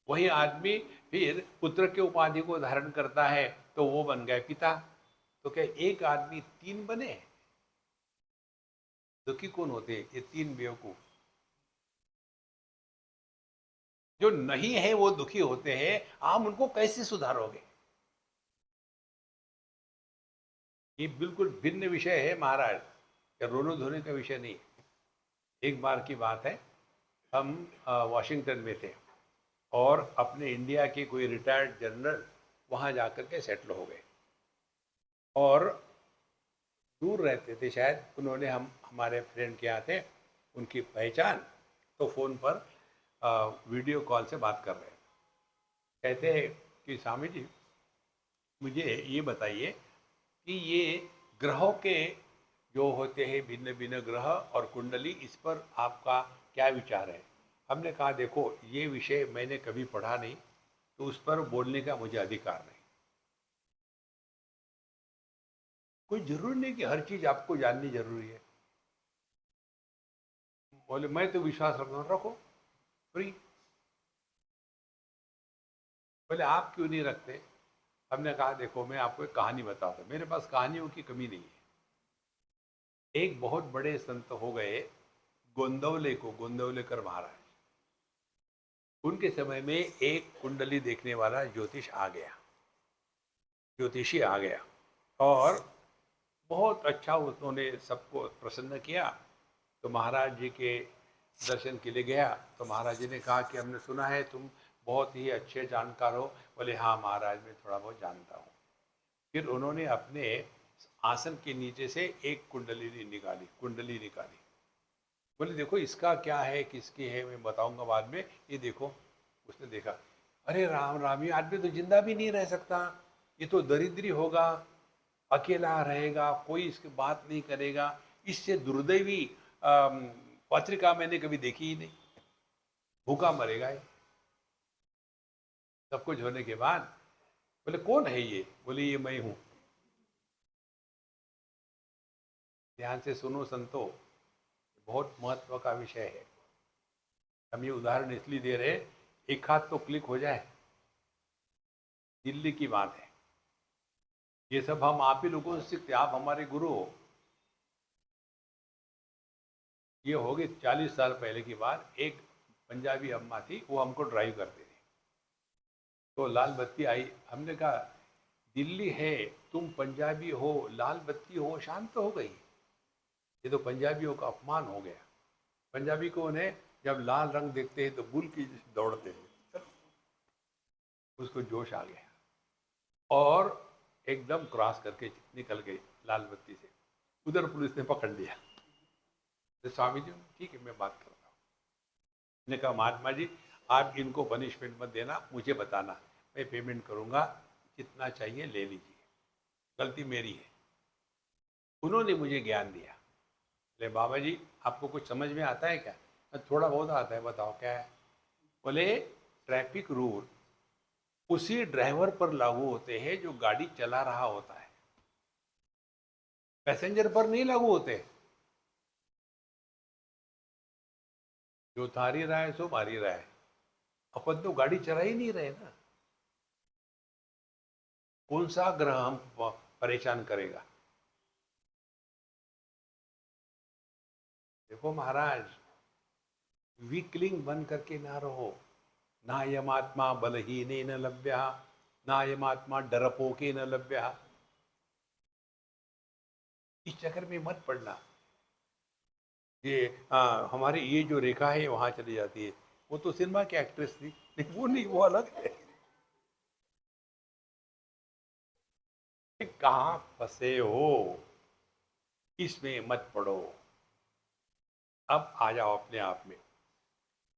वही आदमी फिर पुत्र की उपाधि को धारण करता है तो वो बन गए पिता। तो क्या एक आदमी तीन बने? दुखी कौन होते? ये तीन बेवकूफ। जो नहीं है वो दुखी होते हैं, आप उनको कैसे सुधारोगे? ये बिल्कुल भिन्न विषय है महाराज, या रोने धोने का विषय नहीं है। एक बार की बात है, हम वाशिंगटन में थे और अपने इंडिया के कोई रिटायर्ड जनरल वहाँ जाकर के सेटल हो गए, और दूर रहते थे शायद, उन्होंने हमारे फ्रेंड के यहाँ थे, उनकी पहचान, तो फ़ोन पर वीडियो कॉल से बात कर रहे। कहते हैं कि स्वामी जी मुझे ये बताइए कि ये ग्रहों के जो होते हैं भिन्न भिन्न ग्रह और कुंडली, इस पर आपका क्या विचार है? हमने कहा देखो ये विषय मैंने कभी पढ़ा नहीं, तो उस पर बोलने का मुझे अधिकार नहीं। कोई जरूरी नहीं कि हर चीज आपको जाननी जरूरी है। बोले मैं तो विश्वास रखता हूँ, रखो, फ्री। बोले आप क्यों नहीं रखते? हमने कहा देखो मैं आपको एक कहानी बताता हूँ, मेरे पास कहानियों की कमी नहीं है। एक बहुत बड़े संत हो गए गोंदवले को, गोंदवलेकर महाराज। उनके समय में एक कुंडली देखने वाला ज्योतिषी आ गया, और बहुत अच्छा उन्होंने सबको प्रसन्न किया। तो महाराज जी के दर्शन के लिए गया, तो महाराज जी ने कहा कि हमने सुना है तुम बहुत ही अच्छे जानकार हो। बोले हाँ महाराज मैं थोड़ा बहुत जानता हूँ। फिर उन्होंने अपने आसन के नीचे से एक कुंडली निकाली। बोले देखो इसका क्या है, किसकी है, मैं बताऊंगा बाद में, ये देखो। उसने देखा, अरे राम राम, ये आदमी तो जिंदा भी नहीं रह सकता, ये तो दरिद्री होगा। अकेला रहेगा, कोई इसकी बात नहीं करेगा, इससे दुर्दैवी पत्रिका मैंने कभी देखी ही नहीं। भूखा मरेगा ये। सब कुछ होने के बाद बोले कौन है ये? बोले ये मैं हूं। ध्यान से सुनो संतो, बहुत महत्व का विषय है। हम ये उदाहरण इसलिए दे रहे, एक हाथ तो क्लिक हो जाए, दिल्ली की बात है। ये सब हम आप ही लोगों से सीखते, आप हमारे गुरु हो। ये हो गई 40 साल पहले की बात। एक पंजाबी अम्मा थी, वो हमको ड्राइव करती थी। तो लाल बत्ती आई, हमने कहा दिल्ली है, तुम पंजाबी हो, लाल बत्ती हो, शांत हो गई। ये तो पंजाबियों का अपमान हो गया। पंजाबी को उन्हें जब लाल रंग देखते हैं तो बुल की दौड़ते हैं। चलो, उसको जोश आ गया और एकदम क्रॉस करके निकल गई लाल बत्ती से। उधर पुलिस ने पकड़ लिया। तो स्वामी जी, ठीक है मैं बात करता हूँ। ने कहा महात्मा जी, आप इनको पनिशमेंट मत देना, मुझे बताना, मैं पेमेंट करूंगा, जितना चाहिए ले लीजिए, गलती मेरी है। उन्होंने मुझे ज्ञान दिया। बोले बाबा जी, आपको कुछ समझ में आता है क्या? थोड़ा बहुत आता है, बताओ क्या है? बोले ट्रैफिक रूल उसी ड्राइवर पर लागू होते हैं जो गाड़ी चला रहा होता है, पैसेंजर पर नहीं लागू होते। जो थारी रहा है सो मारी रहा है, अपन तो गाड़ी चला ही नहीं रहे ना। कौन सा ग्रह हम परेशान करेगा? देखो महाराज, वीकलिंग बन करके ना रहो। नायमात्मा बलहीने न लभ्य, नायमात्मा डरपोके न लभ्य। इस चक्कर में मत पड़ना। ये हमारी ये जो रेखा है वहां चली जाती है। वो तो सिनेमा की एक्ट्रेस थी, नहीं वो नहीं, वो अलग है। कहाँ फंसे हो, इसमें मत पड़ो। अब आ जाओ अपने आप में।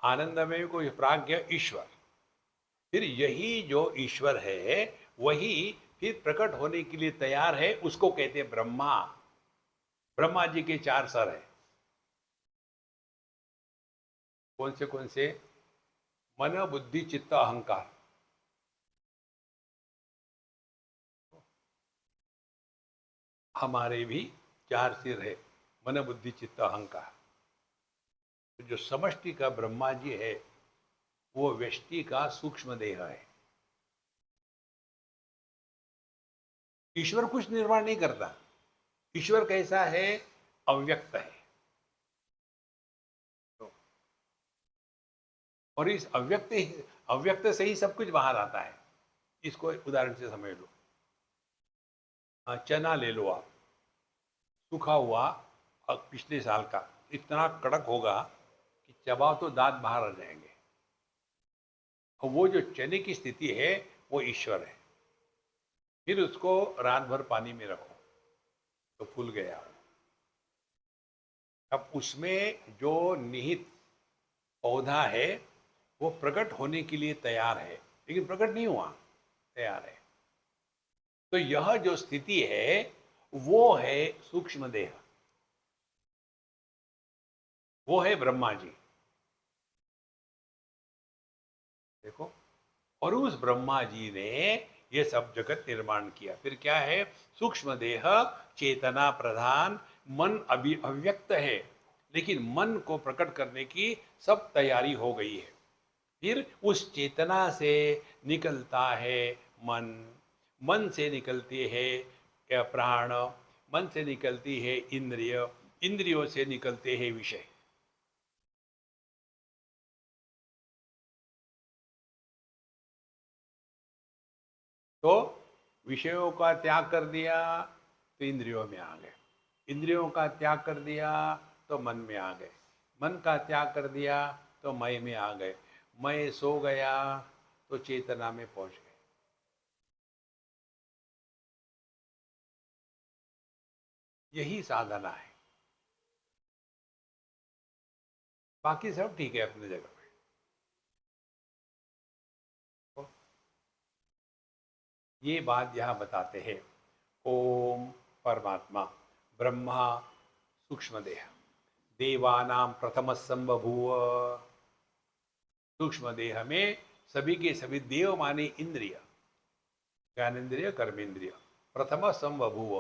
आनंदमय को प्राज्ञ ईश्वर, फिर यही जो ईश्वर है वही फिर प्रकट होने के लिए तैयार है, उसको कहते हैं ब्रह्मा। ब्रह्मा जी के 4 सर हैं। कौन से कौन से? मन बुद्धि चित्त अहंकार। हमारे भी 4 सिर है, मन बुद्धि चित्त अहंकार। तो जो समष्टि का ब्रह्मा जी है वो व्यष्टि का सूक्ष्म देह है। ईश्वर कुछ निर्माण नहीं करता। ईश्वर कैसा है? अव्यक्त है। तो, और इस अव्यक्त से ही सब कुछ बाहर आता है। इसको एक उदाहरण से समझ लो। चना ले लो आप, सूखा हुआ, पिछले साल का, इतना कड़क होगा कि चबाओ तो दांत बाहर आ जाएंगे। और वो जो चने की स्थिति है वो ईश्वर है। फिर उसको रात भर पानी में रखो तो फूल गया। अब उसमें जो निहित पौधा है वो प्रकट होने के लिए तैयार है, लेकिन प्रकट नहीं हुआ, तैयार है। तो यह जो स्थिति है वो है सूक्ष्म देह, वो है ब्रह्मा जी। देखो, और उस ब्रह्मा जी ने ये सब जगत निर्माण किया। फिर क्या है? सूक्ष्म देह, चेतना प्रधान, मन अभी अव्यक्त है, लेकिन मन को प्रकट करने की सब तैयारी हो गई है। फिर उस चेतना से निकलता है मन, मन से निकलती है प्राण, मन से निकलती है इंद्रिय, इंद्रियों से निकलते हैं विषय। तो विषयों का त्याग कर दिया तो इंद्रियों में आ गए, इंद्रियों का त्याग कर दिया तो मन में आ गए, मन का त्याग कर दिया तो मय में आ गए, मय सो गया तो चेतना में पहुंच गए। यही साधना है। बाकी सब ठीक है अपनी जगह पे। तो ये बात यहाँ बताते हैं। ओम परमात्मा ब्रह्मा सूक्ष्म देह देवानां प्रथम संबभूव। सूक्ष्म देह में सभी के सभी देव माने इंद्रिय, ज्ञानेन्द्रिय कर्मेंद्रिय प्रथम संबभूव।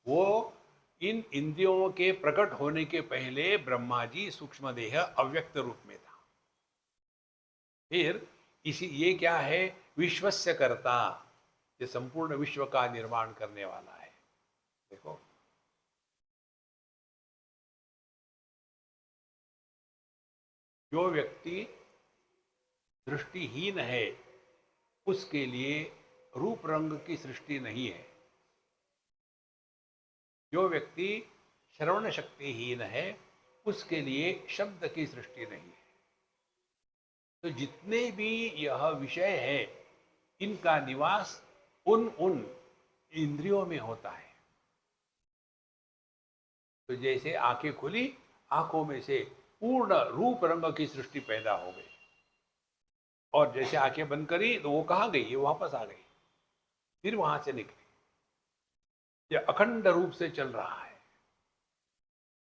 वो इन इंद्रियों के प्रकट होने के पहले ब्रह्मा जी सूक्ष्म देह अव्यक्त रूप में था। फिर इसी ये क्या है, विश्वस्य कर्ता, ये संपूर्ण विश्व का निर्माण करने वाला है। देखो जो व्यक्ति दृष्टिहीन है उसके लिए रूप रंग की सृष्टि नहीं है। जो व्यक्ति श्रवण शक्तिहीन है उसके लिए शब्द की सृष्टि नहीं है। तो जितने भी यह विषय है इनका निवास उन उन इंद्रियों में होता है। तो जैसे आंखें खुली, आंखों में से पूर्ण रूप रंग की सृष्टि पैदा हो गई, और जैसे आंखें बंद करी तो वो कहाँ गई, ये वापस आ गई, फिर वहां से निकली। यह अखंड रूप से चल रहा है।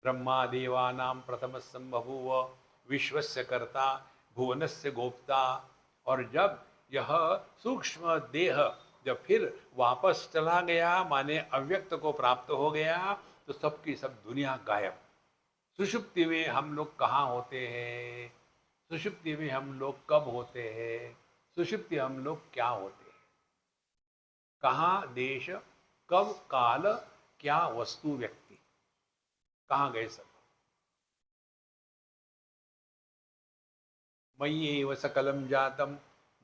ब्रह्मा देवानां प्रथम संबभूव विश्वस्य कर्ता भुवनस्य गोप्ता। और जब यह सूक्ष्म देह जब फिर वापस चला गया, माने अव्यक्त को प्राप्त हो गया, तो सबकी सब दुनिया गायब। सुषुप्ति में हम लोग कहाँ होते हैं, सुषुप्ति में हम लोग कब होते हैं, सुषुप्ति हम लोग क्या होते हैं, कहाँ देश कब काल क्या वस्तु व्यक्ति, कहाँ गए सब। मयि एव सकलं जातं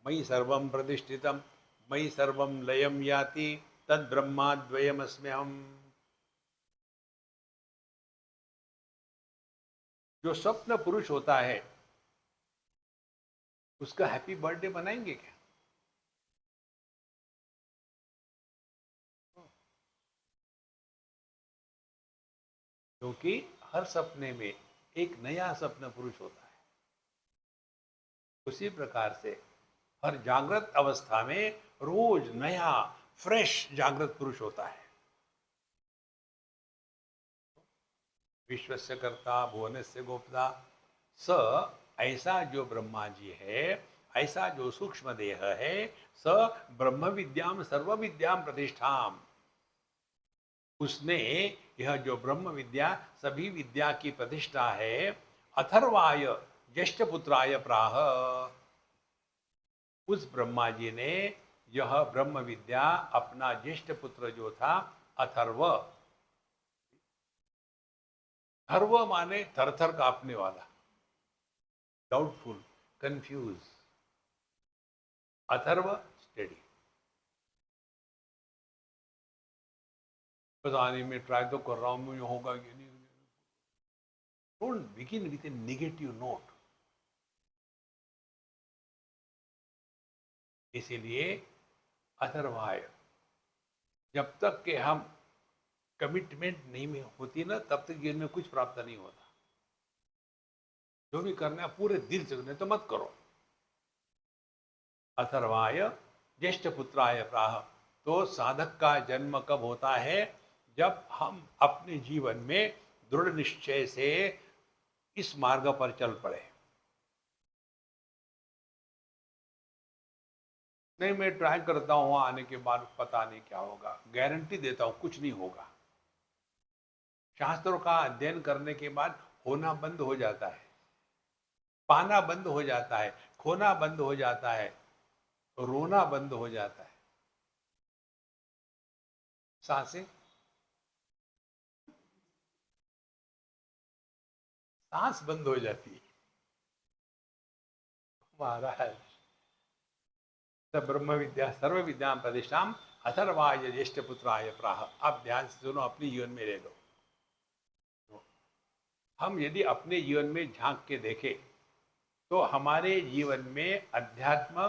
मयि सर्वं प्रतिष्ठितं मयि सर्वं लयं याति तद्ब्रह्माद्वयमस्म्यहम्। जो स्वप्न पुरुष होता है उसका हैप्पी बर्थडे मनाएंगे क्या? क्योंकि हर सपने में एक नया स्वप्न पुरुष होता है। उसी प्रकार से हर जागृत अवस्था में रोज नया फ्रेश जागृत पुरुष होता है। विश्वस्य कर्ता भुवनस्य गोप्ता। स ऐसा जो ब्रह्मा जी है, ऐसा जो सूक्ष्म देह है, स ब्रह्म विद्याम सर्व विद्याम प्रतिष्ठाम। उसने यह जो ब्रह्म विद्या सभी विद्या की प्रतिष्ठा है, अथर्वाय ज्येष्ठ पुत्राय प्राह। उस ब्रह्मा जी ने यह ब्रह्म विद्या अपना ज्येष्ठ पुत्र जो था अथर्व, थर्व माने थर थर कांपने वाला, डाउटफुल, कंफ्यूज, अथर्व स्टडी। पता नहीं, मैं ट्राई तो कर रहा हूं, मुझे होगा कि नहीं। Don't begin with A negative note. इसीलिए अथर्वाय, जब तक कि हम कमिटमेंट नहीं में होती ना, तब तक जीवन में कुछ प्राप्त नहीं होता। जो भी करना है पूरे दिल से, नहीं तो मत करो। अथर्वाय ज्येष्ठ पुत्राय प्राह। तो साधक का जन्म कब होता है? जब हम अपने जीवन में दृढ़ निश्चय से इस मार्ग पर चल पड़े। नहीं, मैं ट्राई करता हूं, आने के बाद पता नहीं क्या होगा, गारंटी देता हूं कुछ नहीं होगा। शास्त्रों का अध्ययन करने के बाद होना बंद हो जाता है, पाना बंद हो जाता है, खोना बंद हो जाता है, रोना बंद हो जाता है, सांसें, सांस बंद हो जाती है। महाराज, स ब्रह्म विद्या सर्व विद्या प्रतिष्ठा अथर्वाय ज्येष्ठ पुत्राय प्राह। आप ध्यान से सुनो, अपने जीवन में ले लो। हम यदि अपने जीवन में झांक के देखें तो हमारे जीवन में अध्यात्म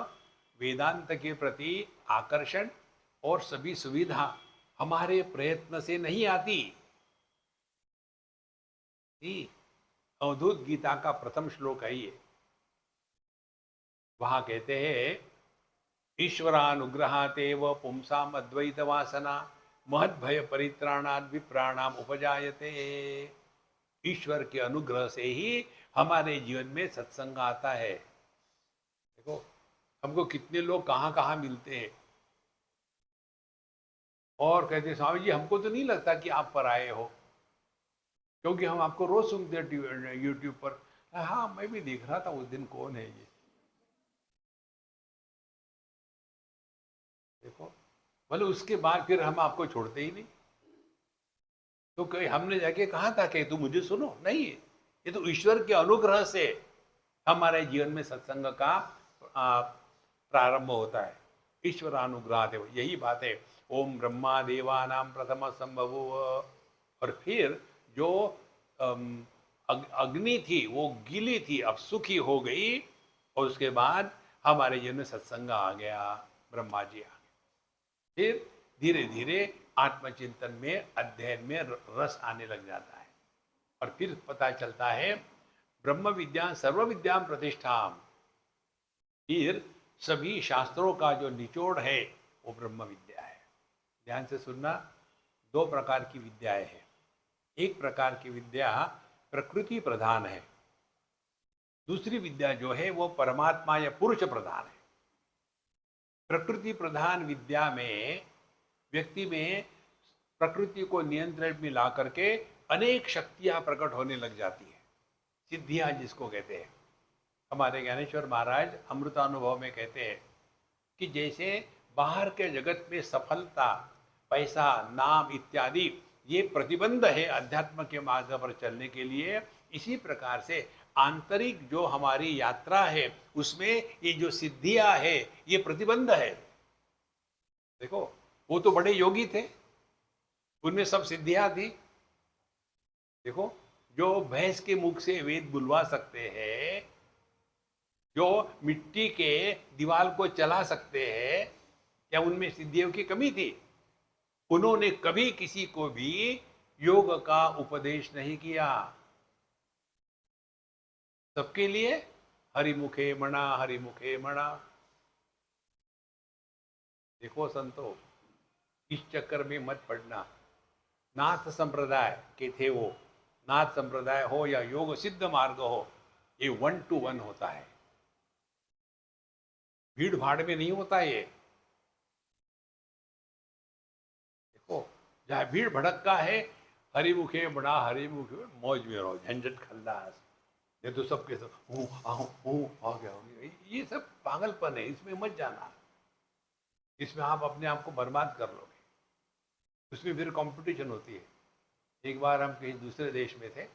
वेदांत के प्रति आकर्षण और सभी सुविधा हमारे प्रयत्न से नहीं आती। अवधूत गीता का प्रथम श्लोक है ये। वहां कहते हैं, ईश्वरानुग्रहातेव पुंसाम अद्वैत वासना महद भय परित्राणाद विप्राणाम उपजायते। ईश्वर के अनुग्रह से ही हमारे जीवन में सत्संग आता है। देखो हमको कितने लोग कहाँ कहाँ मिलते हैं और कहते हैं स्वामी जी हमको तो नहीं लगता कि आप पर आए हो, क्योंकि हम आपको रोज सुनते हैं यूट्यूब पर। हाँ मैं भी देख रहा था उस दिन कौन है ये, देखो। बोले उसके बाद फिर हम आपको छोड़ते ही नहीं। तो कहीं हमने जाके कहा था कि तू मुझे सुनो, नहीं, ये तो ईश्वर के अनुग्रह से हमारे जीवन में सत्संग का प्रारंभ होता है। ईश्वर अनुग्रह है, यही बात है। ओम ब्रह्मा देवानाम प्रथम संभव। और फिर जो अग्नि थी वो गीली थी, अब सुखी हो गई, और उसके बाद हमारे जीवन में सत्संग आ गया, ब्रह्मा जी आ गए। फिर धीरे धीरे आत्मचिंतन में, अध्ययन में रस आने लग जाता है, और फिर पता चलता है ब्रह्म विद्या सर्व विद्या प्रतिष्ठा। फिर सभी शास्त्रों का जो निचोड़ है वो ब्रह्म विद्या है। ध्यान से सुनना, दो प्रकार की विद्याएं हैं। एक प्रकार की विद्या प्रकृति प्रधान है, दूसरी विद्या जो है वो परमात्मा या पुरुष प्रधान है। प्रकृति प्रधान विद्या में व्यक्ति में प्रकृति को नियंत्रण में ला करके अनेक शक्तियां प्रकट होने लग जाती है, सिद्धियां जिसको कहते हैं। हमारे ज्ञानेश्वर महाराज अमृतानुभव में कहते हैं कि जैसे बाहर के जगत में सफलता, पैसा, नाम इत्यादि ये प्रतिबंध है अध्यात्म के मार्ग पर चलने के लिए, इसी प्रकार से आंतरिक जो हमारी यात्रा है उसमें ये जो सिद्धियां है ये प्रतिबंध है। देखो वो तो बड़े योगी थे, उनमें सब सिद्धियां थी। देखो जो भैंस के मुख से वेद बुलवा सकते हैं, जो मिट्टी के दीवार को चला सकते हैं, क्या उनमें सिद्धियों की कमी थी? उन्होंने कभी किसी को भी योग का उपदेश नहीं किया। सबके लिए हरिमुखे मणा, हरिमुखे मणा। देखो संतो, इस चक्कर में मत पड़ना। नाथ संप्रदाय के थे वो, नाथ संप्रदाय हो या योग सिद्ध मार्ग हो, ये 1 to 1 होता है, भीड़ भाड़ में नहीं होता ये। देखो जहां भीड़ भड़क है, हरिमुखे बड़ा हरिमुखे, मौज में रहो, झंझट खल्लास। ये तो सबके सब हूँ आहूँ हूँ आ गया, ये सब पागलपन है, इसमें मत जाना। इसमें आप अपने आप को बर्बाद कर लोगे, उसमें फिर कंपटीशन होती है। एक बार हम कहीं दूसरे देश में थे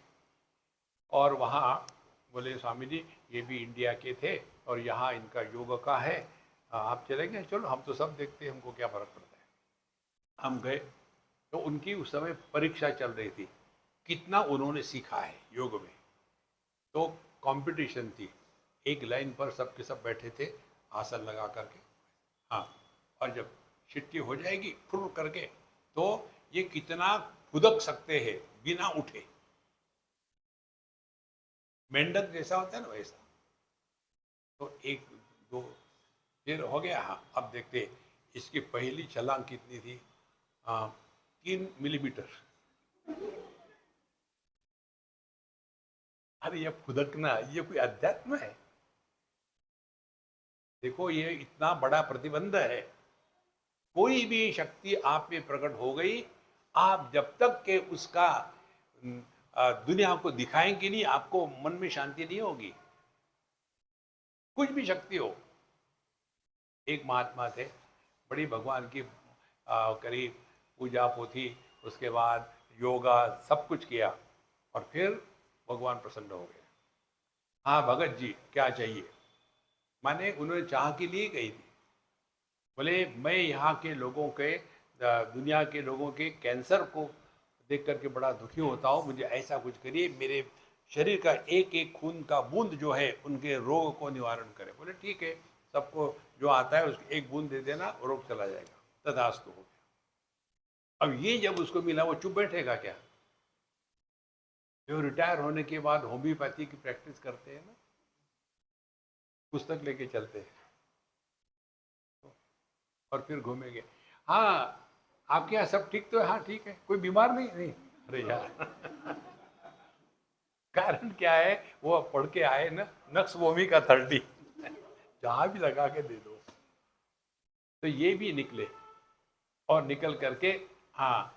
और वहाँ बोले स्वामी जी ये भी इंडिया के थे और यहाँ इनका योग का है, आप चलेंगे? चलो हम तो सब देखते हैं, हमको क्या फ़र्क पड़ता है। हम गए तो उनकी उस समय परीक्षा चल रही थी, कितना उन्होंने सीखा है योग में। तो कंपटीशन थी, एक लाइन पर सब के सब बैठे थे आसन लगा करके। हाँ, और जब छिट्टी हो जाएगी फुर करके, तो ये कितना फुदक सकते हैं बिना उठे, मेंढक जैसा होता है ना वैसा। तो एक दो फिर हो गया। हाँ अब देखते इसकी पहली छलांग कितनी थी, 3 मिलीमीटर। अरे ये फुदकना, ये कोई अध्यात्म है? देखो ये इतना बड़ा प्रतिबंध है। कोई भी शक्ति आप में प्रकट हो गई, आप जब तक के उसका दुनिया को दिखाएंगे नहीं, आपको मन में शांति नहीं होगी। कुछ भी शक्ति हो। एक महात्मा थे, बड़ी भगवान की करीब पूजा पोथी, उसके बाद योगा सब कुछ किया, और फिर भगवान प्रसन्न हो गए। हाँ भगत जी क्या चाहिए? माने उन्होंने चाह के लिए गई थी। बोले मैं यहाँ के लोगों के, दुनिया के लोगों के कैंसर को देख करके बड़ा दुखी होता हूँ, मुझे ऐसा कुछ करिए, मेरे शरीर का एक एक खून का बूंद जो है उनके रोग को निवारण करे। बोले ठीक है, सबको जो आता है उसको एक बूंद दे देना, रोग चला जाएगा। तथास्तु हो गया। अब ये जब उसको मिला वो चुप बैठेगा क्या? जो रिटायर होने के बाद होम्योपैथी की प्रैक्टिस करते हैं ना, पुस्तक लेके चलते हैं और फिर घूमेंगे। हाँ आपके यहाँ सब ठीक तो है? हाँ ठीक है। कोई बीमार नहीं? नहीं। अरे यार कारण क्या है? वो पढ़ के आए ना, नक्स भूमि का 30 जहां भी लगा के दे दो। तो ये भी निकले और निकल करके, हाँ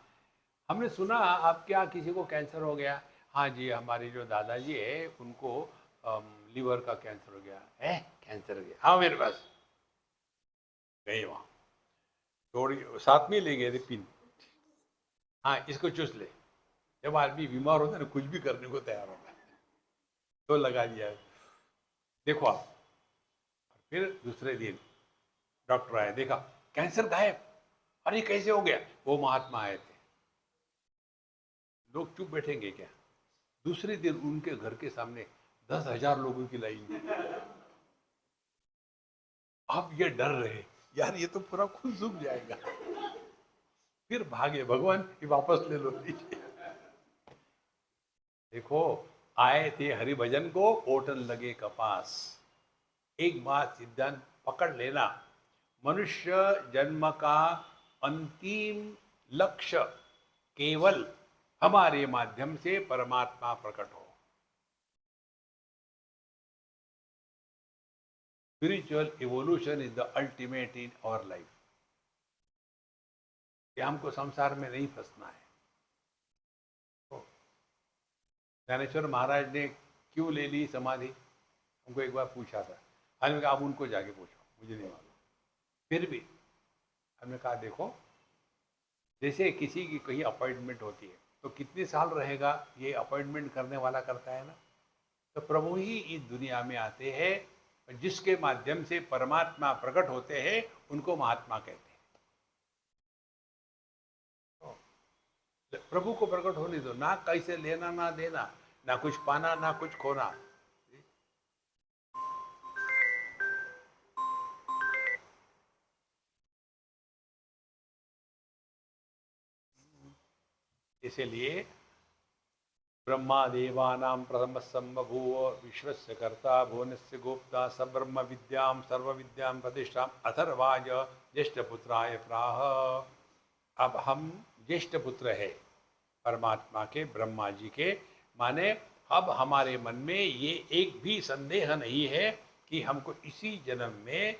हमने सुना आपके यहाँ किसी को कैंसर हो गया। हाँ जी, हमारे जो दादाजी है उनको लीवर का कैंसर हो गया है। कैंसर हो गया, हाँ मेरे पास। गए वहाँ, थोड़ी साथ में ले गए थे पिन। हाँ इसको चूस ले। जब आदमी बीमार होता है ना, कुछ भी करने को तैयार होता है, तो लगा दिया। देखो आप, फिर दूसरे दिन डॉक्टर आए, देखा कैंसर गायब। अरे कैसे हो गया? वो महात्मा आए थे। लोग चुप बैठेंगे क्या? दूसरे दिन उनके घर के सामने 10,000 लोगों की लाइन। अब ये डर रहे, यार ये तो पूरा खून सूख जाएगा। फिर भागे, भगवान ये वापस ले लो लीजिए। देखो, आए थे हरिभजन को, ओटन लगे कपास। एक बात सिद्धांत पकड़ लेना, मनुष्य जन्म का अंतिम लक्ष्य केवल हमारे माध्यम से परमात्मा प्रकट हो। Spiritual evolution is the ultimate in our life. ये हमको संसार में नहीं फंसना है। तो ज्ञानेश्वर महाराज ने क्यों ले ली समाधि? हमको एक बार पूछा था। हमने कहा आप उनको जाके पूछो, मुझे नहीं मालूम। फिर भी हमने कहा देखो, जैसे किसी की कहीं अपॉइंटमेंट होती है तो कितने साल रहेगा, ये अपॉइंटमेंट करने वाला करता है ना। तो प्रभु ही इस दुनिया में आते हैं, जिसके माध्यम से परमात्मा प्रकट होते हैं उनको महात्मा कहते हैं। तो प्रभु को प्रकट होने दो ना, कैसे लेना ना देना, ना कुछ पाना ना कुछ खोना। इसलिए ब्रह्मा देवानां प्रथम संबभूव विश्वस्य कर्ता भुवनस्य गोप्ता सब्रह्म विद्यां सर्व विद्यां प्रतिष्ठा अथर्वाय ज्येष्ठ पुत्राय प्राह। अब हम ज्येष्ठ पुत्र है परमात्मा के, ब्रह्मा जी के। माने अब हमारे मन में ये एक भी संदेह नहीं है कि हमको इसी जन्म में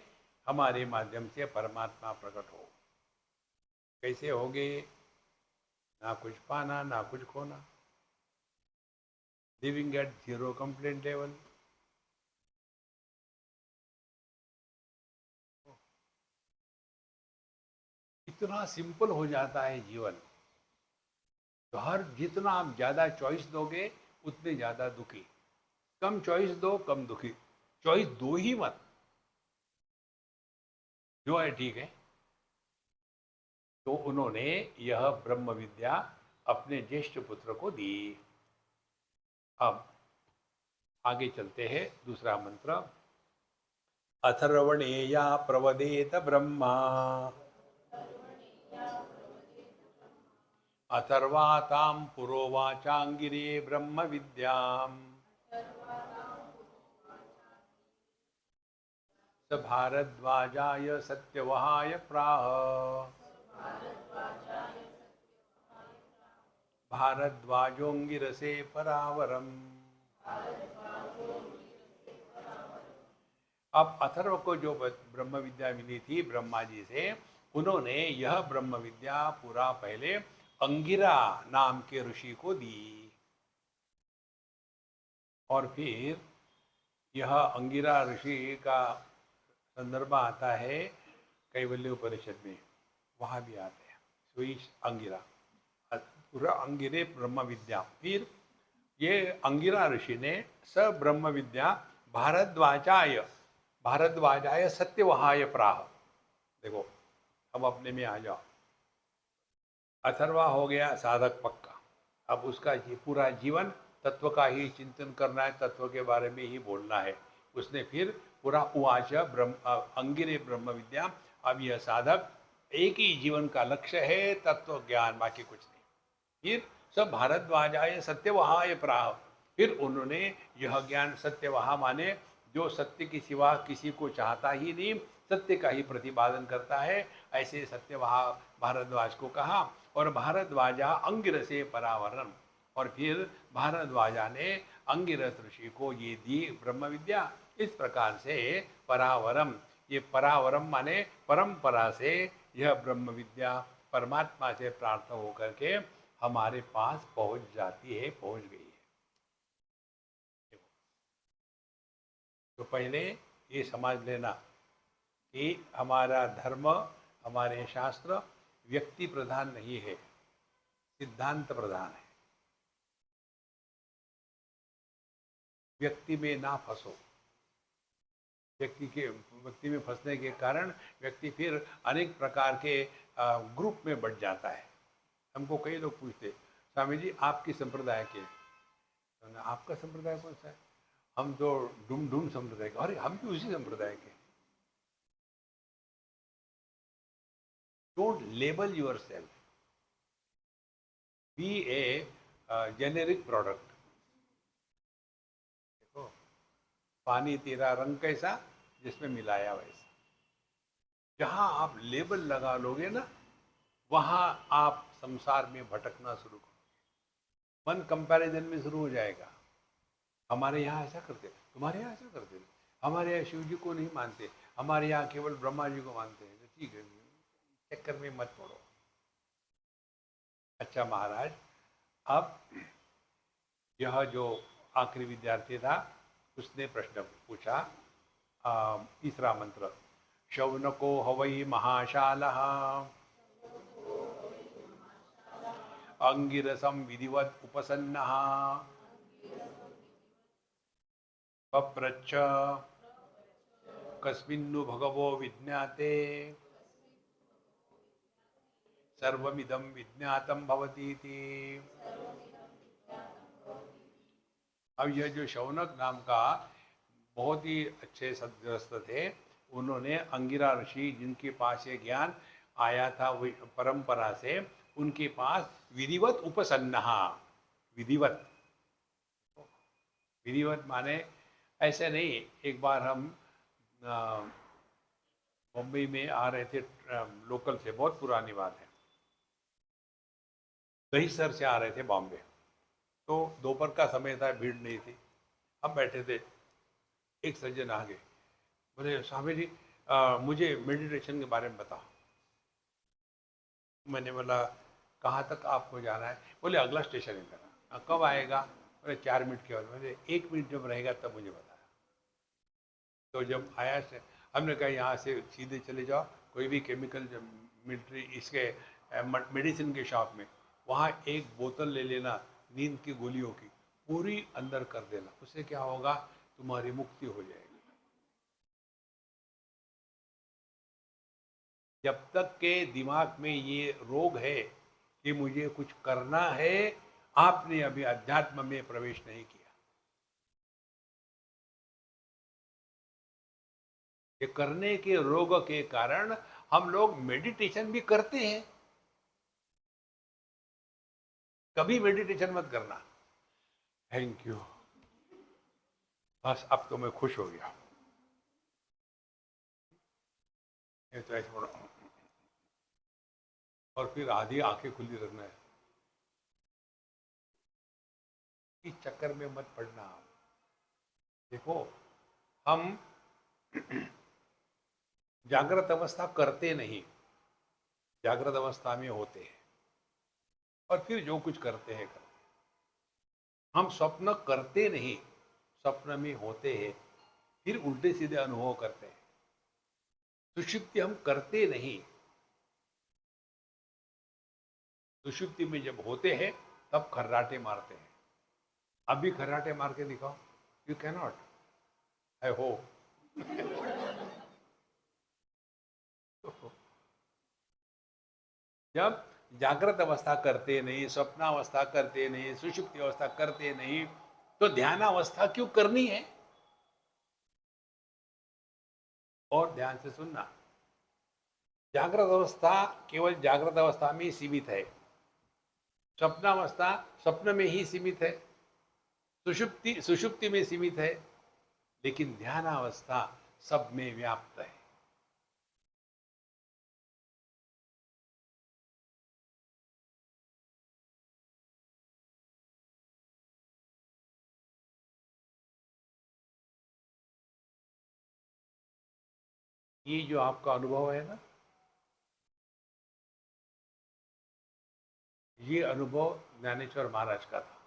हमारे माध्यम से परमात्मा प्रकट हो। कैसे होगे? ना कुछ पाना ना कुछ खोना, living at zero complaint level. इतना सिंपल हो जाता है जीवन। तो हर जितना आप ज्यादा चॉइस दोगे उतने ज्यादा दुखी, कम चॉइस दो कम दुखी। चॉइस दो ही मत, जो है ठीक है। तो उन्होंने यह ब्रह्म विद्या अपने ज्येष्ठ पुत्र को दी। अब आगे चलते हैं, दूसरा मंत्र। अथर्वणेया प्रवदेत ब्रह्मा अथर्वातां पुरोवाचांगिरे ब्रह्म विद्याम् स भारद्वाजाय सत्यवहाय प्राह। भारद्वाजोंगिरसे परावरम। अब अथर्व को जो ब्रह्म विद्या मिली थी ब्रह्मा जी से, उन्होंने यह ब्रह्म विद्या पूरा पहले अंगिरा नाम के ऋषि को दी। और फिर यह अंगिरा ऋषि का संदर्भ आता है कैवल्य उपनिषद में, वहां भी आते हैं। सुई अंगिरा, पूरा अंगिरे ब्रह्म विद्या। फिर ये अंगिरा ऋषि ने स ब्रह्म विद्या भारद्वाजाय सत्यवहाय प्राह। देखो, अब अपने में आ जाओ। अथर्वा हो गया साधक पक्का, अब उसका पूरा जीवन तत्व का ही चिंतन करना है, तत्व के बारे में ही बोलना है। उसने फिर पूरा उवाच अंगिरे ब्रह्म विद्या। अब यह साधक एक ही जीवन का लक्ष्य है, तत्व ज्ञान, बाकी कुछ नहीं। फिर सब भारद्वाजाय सत्यवहाय प्राह। फिर उन्होंने यह ज्ञान, सत्यवहा माने जो सत्य के सिवा किसी को चाहता ही नहीं, सत्य का ही प्रतिपादन करता है। ऐसे सत्य भारद्वाज को कहा और भारद्वाजा अंगिरसे परावरम, और फिर भारद्वाजा ने अंगिरस ऋषि को ये दी ब्रह्म विद्या। इस प्रकार से परावरम, ये परावरम माने परंपरा से यह ब्रह्म विद्या परमात्मा से प्राप्त होकर के हमारे पास पहुंच जाती है, पहुंच गई है। तो पहले ये समझ लेना कि हमारा धर्म, हमारे शास्त्र व्यक्ति प्रधान नहीं है, सिद्धांत प्रधान है। व्यक्ति में ना फंसो। व्यक्ति में फंसने के कारण व्यक्ति फिर अनेक प्रकार के ग्रुप में बढ़ जाता है। हमको कई लोग पूछते, स्वामी जी आपकी संप्रदाय के, तो आपका संप्रदाय कौन सा है? हम तो डुम डुम संप्रदाय के। अरे हम भी उसी संप्रदाय के। Don't label yourself, be a generic product. देखो, पानी तेरा रंग कैसा, जिसमें मिलाया वैसा। जहां आप लेबल लगा लोगे ना, वहां आप संसार में भटकना शुरू करोगे। मन कंपैरिजन में शुरू हो जाएगा। हमारे यहाँ ऐसा करते, तुम्हारे यहाँ ऐसा करते, हमारे यहाँ शिव जी को नहीं मानते, हमारे यहाँ केवल ब्रह्मा जी को मानते हैं। तो ठीक है, चक्कर में मत पड़ो। अच्छा महाराज, अब यह जो आखिरी विद्यार्थी था उसने प्रश्न पूछा, तीसरा मंत्र, शौनको हवै महाशालः अंगिरसं विधिवत् उपसन्नः पप्रच्छ कस्मिन्नु भगवो विज्ञाते सर्वमिदं विज्ञातं भवतीति। अब यह जो शौनक नाम का बहुत ही अच्छे सदग्रस्त थे, उन्होंने अंगिरा ऋषि जिनके पास ये ज्ञान आया था परंपरा से, उनके पास विधिवत उपसन्नहा, विधिवत, विधिवत माने ऐसे नहीं। एक बार हम मुंबई में आ रहे थे, लोकल से, बहुत पुरानी बात है, दहीसर से आ रहे थे बॉम्बे। तो दोपहर का समय था, भीड़ नहीं थी, हम बैठे थे। एक सज्जन आ गए, बोले स्वामी जी मुझे मेडिटेशन के बारे में बताओ। मैंने बोला कहाँ तक आपको जाना है? बोले अगला स्टेशन है मेरा। कब आएगा? बोले 4 मिनट के बाद। बोले 1 मिनट जब रहेगा तब मुझे बताया। तो जब आया से हमने कहा यहाँ से सीधे चले जाओ, कोई भी केमिकल मिलिट्री इसके मेडिसिन के शॉप में, वहाँ एक बोतल ले लेना नींद की गोलियों की, पूरी अंदर कर देना। उससे क्या होगा, तुम्हारी मुक्ति हो जाएगी। जब तक के दिमाग में ये रोग है कि मुझे कुछ करना है, आपने अभी अध्यात्म में प्रवेश नहीं किया। ये करने के रोग के कारण हम लोग मेडिटेशन भी करते हैं। कभी मेडिटेशन मत करना। थैंक यू, बस अब तो मैं खुश हो गया। ये तो ऐसे बोलो, और फिर आधी आंखें खुली रखना है। इस चक्कर में मत पड़ना। देखो, हम जागृत अवस्था करते नहीं, जागृत अवस्था में होते हैं और फिर जो कुछ करते हैं। हम स्वप्न करते नहीं, स्वप्न में होते हैं, फिर उल्टे सीधे अनुभव करते हैं। सुषुप्ति हम करते नहीं, सुषुप्ति में जब होते हैं तब खर्राटे मारते हैं। अभी खर्राटे मार के दिखाओ, यू कैनॉट, आई होप। जब जागृत अवस्था करते नहीं, स्वप्नावस्था करते नहीं, सुषुप्ति अवस्था करते नहीं, तो ध्यानावस्था क्यों करनी है? और ध्यान से सुनना, जागृत अवस्था केवल जागृत अवस्था में ही सीमित है, स्वप्नावस्था स्वप्न में ही सीमित है, सुषुप्ति सुषुप्ति में सीमित है, लेकिन ध्यानावस्था सब में व्याप्त है। ये जो आपका अनुभव है ना, ये अनुभव ज्ञानेश्वर महाराज का था।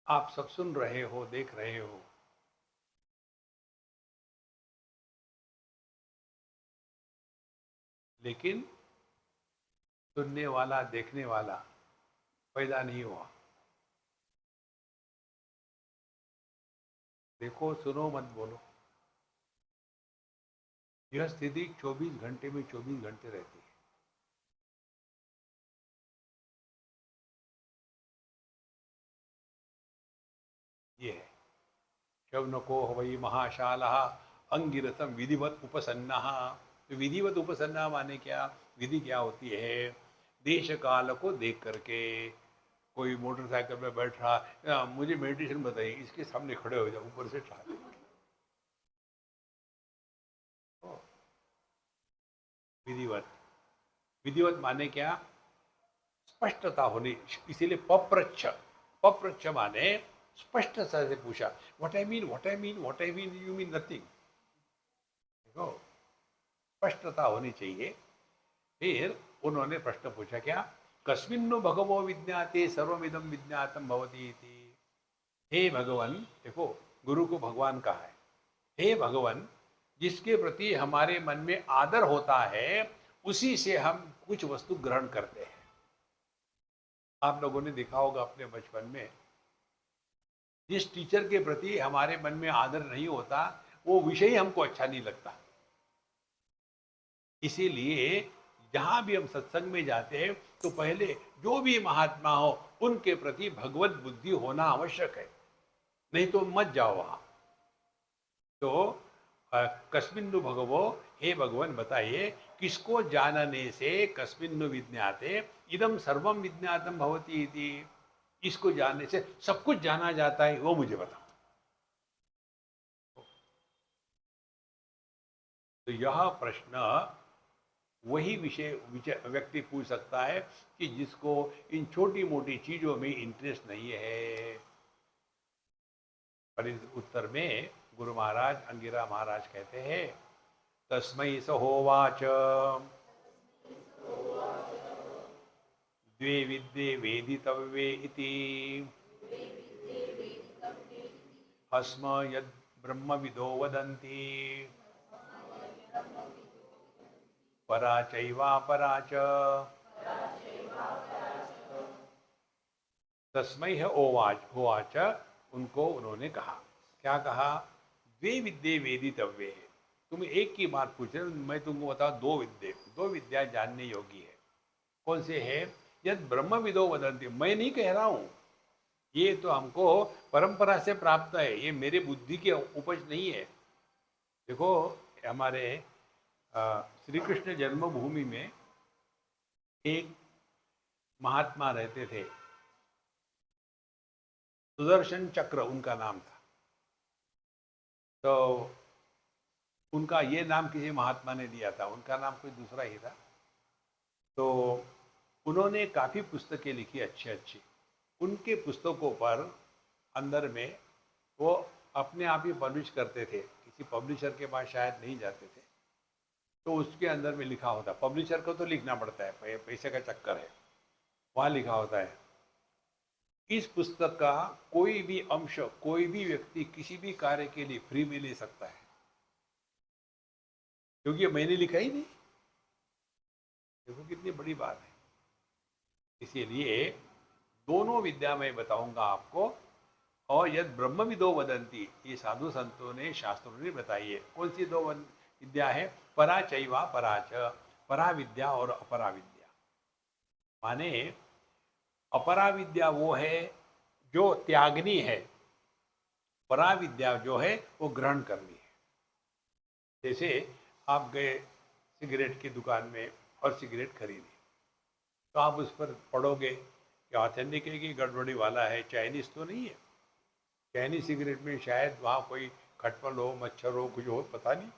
आप सब सुन रहे हो, देख रहे हो, लेकिन सुनने वाला, देखने वाला पैदा नहीं हुआ। देखो, सुनो, मत बोलो। यह स्थिति 24 घंटे में 24 घंटे रहती है। ये है शौनको वही महाशाला अंगिरसम विधिवत उपसन्ना। तो विधिवत उपसन्ना माने क्या? विधि क्या होती है? देश काल को देख करके। कोई मोटरसाइकिल पे बैठ रहा, मुझे मेडिटेशन बताइए, इसके सामने खड़े हो जाओ, ऊपर से ठाक। विधिवत, विधिवत माने क्या? स्पष्टता होनी। इसीलिए पप्रच्छ, पप्रच्छ माने स्पष्ट से पूछा। What I mean, what I mean, what I mean, you mean nothing. देखो, स्पष्टता होनी चाहिए। फिर उन्होंने प्रश्न पूछा, क्या? कस्मिन्नु भगवो विज्ञाते सर्वमिदं विज्ञातम भवति इति। हे भगवान, देखो, गुरु को भगवान कहा है। हे भगवान, जिसके प्रति हमारे मन में आदर होता है, उसी से हम कुछ वस्तु ग्रहण करते हैं। आप लोगों ने देखा होगा अपने बचपन में, जिस टीचर के प्रति हमारे मन में आदर नहीं होता, वो विषय ही हमको अच्छा नहीं लगता। इसीलिए जहां भी हम सत्संग में जाते हैं, तो पहले जो भी महात्मा हो, उनके प्रति भगवत बुद्धि होना आवश्यक है, नहीं तो मत जाओ वहां। तो कस्मिन्नु भगवो, हे भगवान बताइए, किसको जानने से, कस्मिन्नु विज्ञाते इदम सर्वम विज्ञातम भवति इति, इसको जानने से सब कुछ जाना जाता है, वो मुझे बताओ। तो यह प्रश्न वही व्यक्ति पूछ सकता है कि जिसको इन छोटी मोटी चीजों में इंटरेस्ट नहीं है। पर इस उत्तर में गुरु महाराज, अंगिरा महाराज कहते हैं, तस्मै स होवाच द्वे विद्ये वेदितव्ये इति अस्म यद ब्रह्मविदो वदन्ति परा चैवापरा च। तस्मै है ओवाच, होवाच, उनको उन्होंने कहा। क्या कहा? द्वे विद्ये वेदितव्ये। तुम एक की बात पूछ रहे हो, मैं तुमको बताऊं, दो विद्या, दो विद्या जानने योग्य है। कौन से है? यद ब्रह्म विदो वदंती, मैं नहीं कह रहा हूं, ये तो हमको परंपरा से प्राप्त है, ये मेरे बुद्धि की उपज नहीं है। देखो, हमारे श्री कृष्ण जन्मभूमि में एक महात्मा रहते थे, सुदर्शन चक्र उनका नाम था। तो उनका ये नाम किसी महात्मा ने दिया था, उनका नाम कोई दूसरा ही था। तो उन्होंने काफ़ी पुस्तकें लिखी, अच्छी अच्छी। उनके पुस्तकों पर अंदर में वो अपने आप ही पब्लिश करते थे, किसी पब्लिशर के पास शायद नहीं जाते थे। तो उसके अंदर में लिखा होता, पब्लिशर को तो लिखना पड़ता है, पैसे का चक्कर है, वहाँ लिखा होता है, इस पुस्तक का कोई भी अंश कोई भी व्यक्ति किसी भी कार्य के लिए फ्री में ले सकता है, क्योंकि मैंने लिखा ही नहीं। देखो कितनी बड़ी बात है। इसीलिए दोनों विद्या मैं बताऊंगा आपको। और यद ब्रह्म विदो वदंती, ये साधु संतों ने, शास्त्रों ने बताई है। कौन सी दो विद्या है? परा चैवा पराच, परा विद्या और अपरा विद्या। माने अपरा विद्या वो है जो त्यागनी है, परा विद्या जो है वो ग्रहण करनी है। जैसे आप गए सिगरेट की दुकान में और सिगरेट खरीदी, तो आप उस पर पढ़ोगे कि ऑथेंटिक है कि गड़बड़ी वाला है, चाइनीज तो नहीं है। चाइनीज सिगरेट में शायद वहाँ कोई खटमल हो, मच्छर हो, कुछ हो, पता नहीं।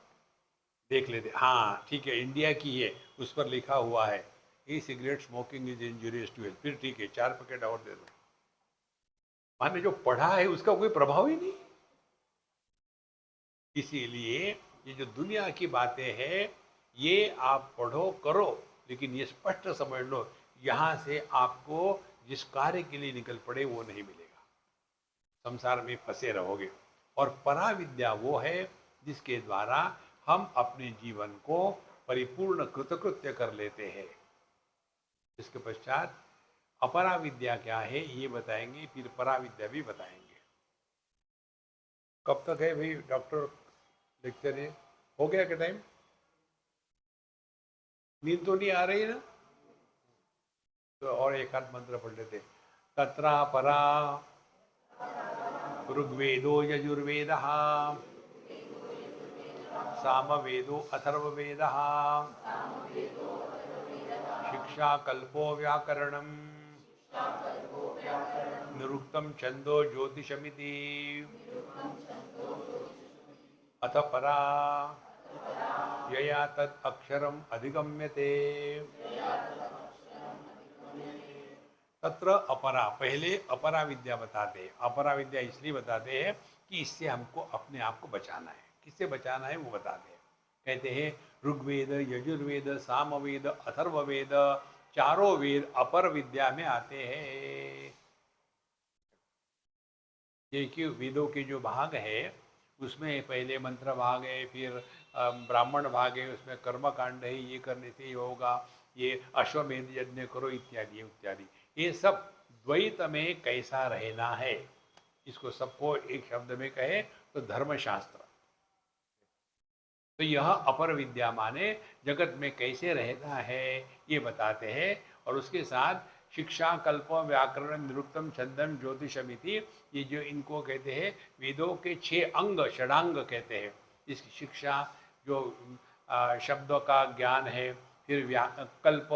देख लेते, हाँ ठीक है, इंडिया की है, उस पर लिखा हुआ है e cigarette smoking is injurious to health, फिर ठीक है 4 पैकेट और दे दो। माने जो पढ़ा है उसका कोई प्रभाव ही नहीं। इसीलिए ये जो दुनिया की बातें हैं ये आप पढ़ो करो, लेकिन ये स्पष्ट समझ लो यहाँ से आपको जिस कार्य के लिए निकल पड़े वो नहीं मिलेगा, संसार में फंसे रहोगे। और पराविद्या वो है जिसके द्वारा हम अपने जीवन को परिपूर्ण कृतकृत्य कर लेते हैं। इसके पश्चात अपराविद्या क्या है ये बताएंगे, फिर पराविद्या भी बताएंगे। कब तक है भाई डॉक्टर लेक्चर? ये हो गया क्या टाइम? नींद तो नहीं आ रही ना? तो और एक आध मंत्र पढ़ लेते। तत्रा परा ऋग्वेदो यजुर्वेदः सामवेदो अथर्ववेदः शिक्षा कल्पो व्याकरणम् निरुक्तं छंदो ज्योतिषमिति अथ परा यया तत् अक्षरम अधिगम्यते। तत्र अपरा, पहले अपरा विद्या बताते हैं। अपरा विद्या इसलिए बताते हैं कि इससे हमको अपने आप को बचाना है। किससे बचाना है वो बताते हैं। कहते हैं ऋग्वेद यजुर्वेद सामवेद अथर्ववेद चारों वेद अपर विद्या में आते हैं। देखिए वेदों के जो भाग है उसमें पहले मंत्र भाग है, फिर ब्राह्मण भाग है, उसमें कर्म कांड है, ये करने से ये होगा, ये अश्वमेध यज्ञ करो इत्यादि इत्यादि। ये सब द्वैत में कैसा रहना है, इसको सबको एक शब्द में कहे तो धर्मशास्त्र। तो यह अपर विद्या माने जगत में कैसे रहना है ये बताते हैं। और उसके साथ शिक्षा कल्प व्याकरण निरुक्तम छंदम ज्योतिषमिति, ये जो इनको कहते हैं वेदों के 6 अंग षडांग कहते हैं। इस शिक्षा जो शब्दों का ज्ञान है, फिर कल्प,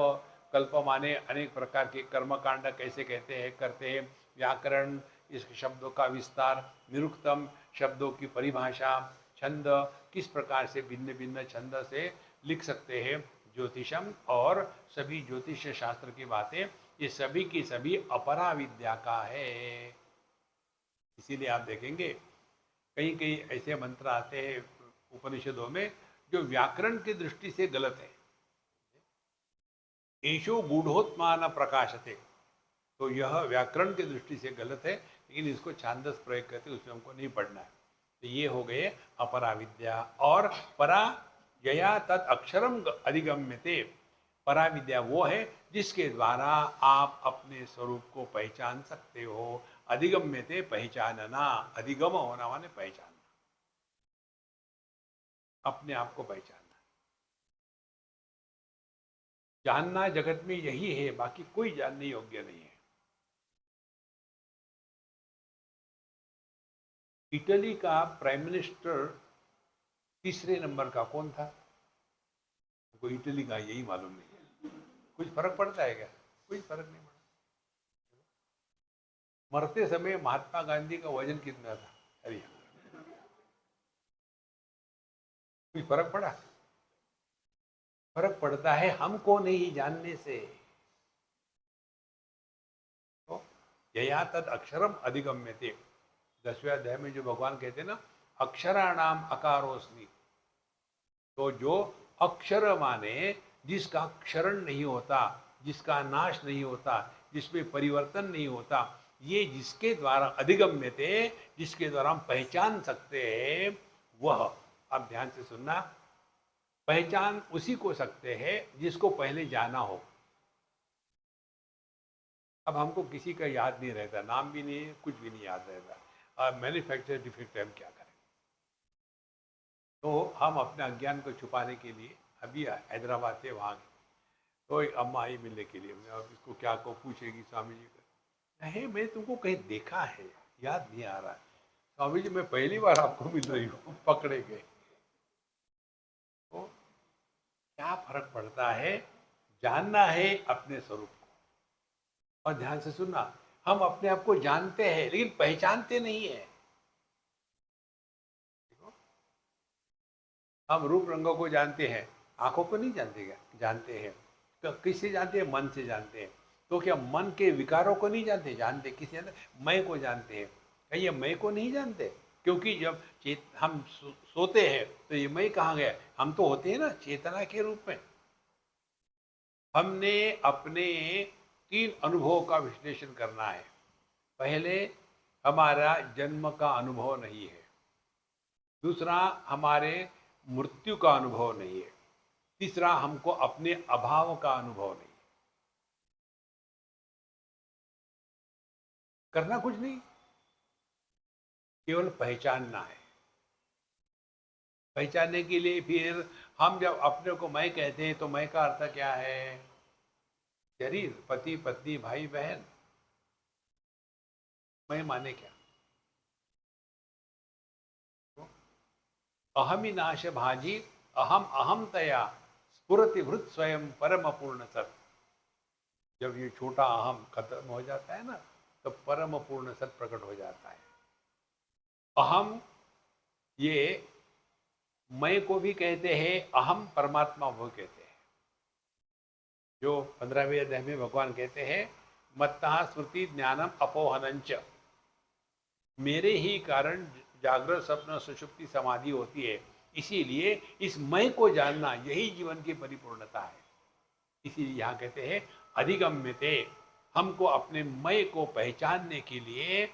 कल्प माने अनेक प्रकार के कर्मकांड कैसे कहते हैं करते हैं, व्याकरण इस शब्दों का विस्तार, निरुक्तम शब्दों की परिभाषा, छंद किस प्रकार से भिन्न भिन्न छंद से लिख सकते हैं, ज्योतिषम और सभी ज्योतिष शास्त्र की बातें, ये सभी की सभी अपरा विद्या का है। इसीलिए आप देखेंगे कई कई ऐसे मंत्र आते हैं उपनिषदों में जो व्याकरण की दृष्टि से गलत है। एशो गूढ़ोत्मान प्रकाशते, तो यह व्याकरण की दृष्टि से गलत है, लेकिन इसको छांदस प्रयोग करते उसमें हमको नहीं पढ़ना है। तो ये हो गए अपरा विद्या। और परा यया तत् अक्षरम अधिगम्यते, परा विद्या वो है जिसके द्वारा आप अपने स्वरूप को पहचान सकते हो। अधिगम्यते पहचानना, अधिगम होना माने पहचानना, अपने आप को पहचानना। जानना जगत में यही है, बाकी कोई जानने योग्य नहीं है। इटली का प्राइम मिनिस्टर तीसरे नंबर का कौन था? कोई इटली का यही मालूम नहीं है। कुछ फर्क पड़ता है क्या? कुछ फर्क नहीं पड़ा। मरते समय महात्मा गांधी का वजन कितना था? अरे कुछ फर्क पड़ा? फर्क पड़ता है हमको नहीं जानने से। तो यया तद अक्षरम अधिगम्यते, 10वें अध्याय में जो भगवान कहते हैं ना अक्षराणाम अकारोस्मि, तो जो अक्षर माने जिसका क्षरण नहीं होता, जिसका नाश नहीं होता, जिसमें परिवर्तन नहीं होता, ये जिसके द्वारा अधिगम्यते, जिसके द्वारा हम पहचान सकते हैं वह, आप ध्यान से सुनना, पहचान उसी को सकते हैं जिसको पहले जाना हो। अब हमको किसी का याद नहीं रहता, नाम भी नहीं, कुछ भी नहीं याद रहता, मैन्युफैक्चर डिफेक्ट है, हम क्या करें? तो हम अपने अज्ञान को छुपाने के लिए अभी हैदराबाद से वहाँ गए, तो एक अम्मा आई मिलने के लिए। अब इसको क्या को पूछेगी स्वामी जी का, नहीं मैं तुमको कहीं देखा है, याद नहीं आ रहा है। स्वामी जी मैं पहली बार आपको मिल रही हूँ, पकड़े गए। तो क्या फर्क पड़ता है? जानना है अपने स्वरूप को। और ध्यान से सुनना, हम अपने आप को जानते हैं लेकिन पहचानते नहीं है। हम रूप रंगों को जानते हैं, आंखों को नहीं जानते क्या? जानते हैं। किससे जानते हैं? मन से जानते हैं। तो क्या मन के विकारों को नहीं जानते? जानते। किससे जानते? मैं को जानते हैं। क्या ये मैं को नहीं जानते? क्योंकि जब हम सोते हैं तो ये मैं कहाँ गया? हम तो होते हैं ना चेतना के रूप में। हमने अपने 3 अनुभवों का विश्लेषण करना है। पहले, हमारा जन्म का अनुभव नहीं है। दूसरा, हमारे मृत्यु का अनुभव नहीं है। तीसरा, हमको अपने अभाव का अनुभव नहीं। करना कुछ नहीं, केवल पहचानना है। पहचानने के लिए फिर हम जब अपने को मैं कहते हैं तो मैं का अर्थ क्या है? शरीर, पति पत्नी, भाई बहन। मैं माने क्या? अहमी नाश भाजी, अहम अहम तया स्फुरति वृत स्वयं परम पूर्ण सत। जब ये छोटा अहम खत्म हो जाता है ना, तो परम पूर्ण सत प्रकट हो जाता है। अहम, ये मैं को भी कहते हैं, अहम परमात्मा वो कहते हैं। जो 15वें अध्याय में भगवान कहते हैं, मत्तः स्मृति ज्ञानम अपोहनंच। मेरे ही कारण जागृत स्वप्न सुषुप्ति समाधि होती है। इसीलिए इस मैं को जानना यही जीवन की परिपूर्णता है। इसीलिए यहाँ कहते हैं अधिगम्यते। हमको अपने मैं को पहचानने के लिए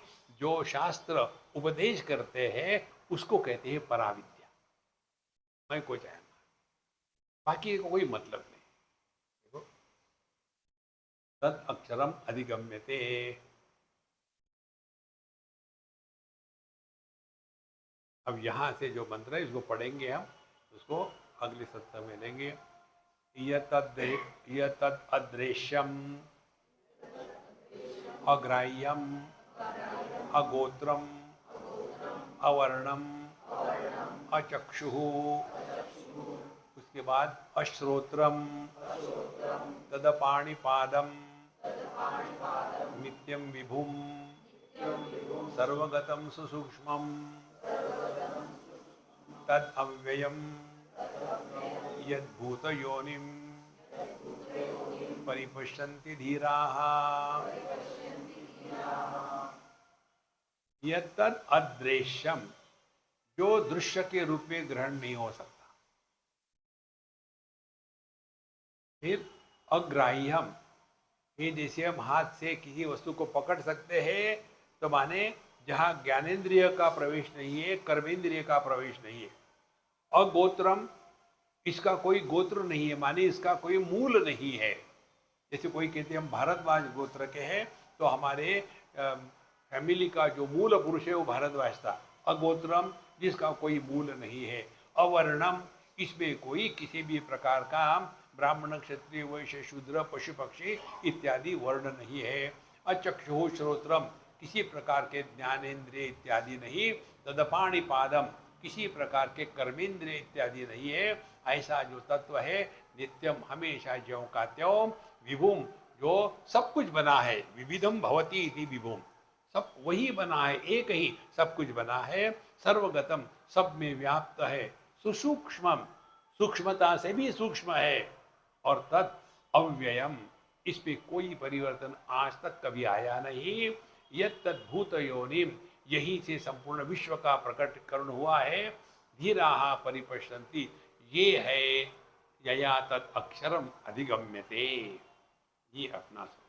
जो शास्त्र उपदेश करते हैं उसको कहते हैं पराविद्या। मैं को जानना, बाकी का कोई मतलब नहीं। देखो, तद अक्षरम अधिगम्यते। अब यहाँ से जो मंत्र है इसको पढ़ेंगे हम, उसको अगले सत्संग में लेंगे। यतद अदृश्यम अग्राह्यम अगोत्रम अवर्णम अचक्षु, उसके बाद अश्रोत्रम तदपाणिपादम नित्यम विभुम सर्वगतम सुसूक्ष्मम तद अव्ययम यद्भूत योनिम परिपश्यन्ति धीराः। यत्तद् अदृश्यम, जो दृश्य के रूप में ग्रहण नहीं हो सकता। फिर अग्राह्यम, ये जैसे हम हाथ से किसी वस्तु को पकड़ सकते हैं, तो माने जहां ज्ञानेन्द्रिय का प्रवेश नहीं है, कर्मेंद्रिय का प्रवेश नहीं है। अगोत्रम, इसका कोई गोत्र नहीं है, माने इसका कोई मूल नहीं है। जैसे कोई कहते हैं हम भारद्वाज गोत्र के हैं, तो हमारे फैमिली का जो मूल पुरुष है वो भारद्वाज था। अगोत्रम, जिसका कोई मूल नहीं है। अवर्णम, इसमें कोई किसी भी प्रकार का ब्राह्मण क्षत्रिय वैश्य शूद्र पशु पक्षी इत्यादि वर्ण नहीं है। अचक्षु श्रोत्रम, किसी प्रकार के ज्ञानेन्द्रिय इत्यादि नहीं। तदपाणिपादम, किसी प्रकार के कर्मेंद्रिय इत्यादि नहीं है। ऐसा जो तत्व है नित्यम, हमेशा ज्यों का त्यों, विभुम, जो सब कुछ बना है। विविधम भवती इति विभुम, सब वही बना है, एक ही सब कुछ बना है। सर्वगतम, सब में व्याप्त है। सुसूक्ष्मम, सूक्ष्मता से भी सूक्ष्म है। और तत् अव्ययम, इस पे कोई परिवर्तन आज तक कभी आया नहीं। यत् तद्भूत योनिम, यही से संपूर्ण विश्व का प्रकटीकरण हुआ है। धीराः परिपश्यन्ति, ये है यया तत् अक्षरम अधिगम्यते। ये अपना सब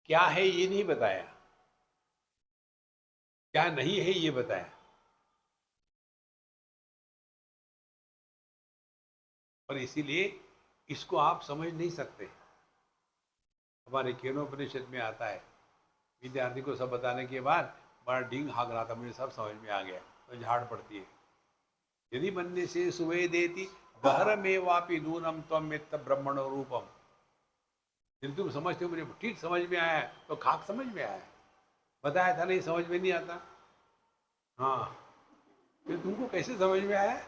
क्या है ये नहीं बताया, क्या नहीं है ये बताया। और इसीलिए इसको आप समझ नहीं सकते। हमारे केनोपनिषद में आता है, विद्यार्थी को सब बताने के बाद बड़ा डींग हाँक रहा था, मुझे सब समझ में आ गया, तो झाड़ पड़ती है। यदि बनने से सुवे देती गहर में वापी नूनम त्वम मित्त ब्रह्मण रूपम। यदि तुम समझते हो मुझे ठीक समझ में आया तो खाक समझ में आया, बताया था नहीं समझ में नहीं आता। हाँ, फिर तुमको कैसे समझ में आया?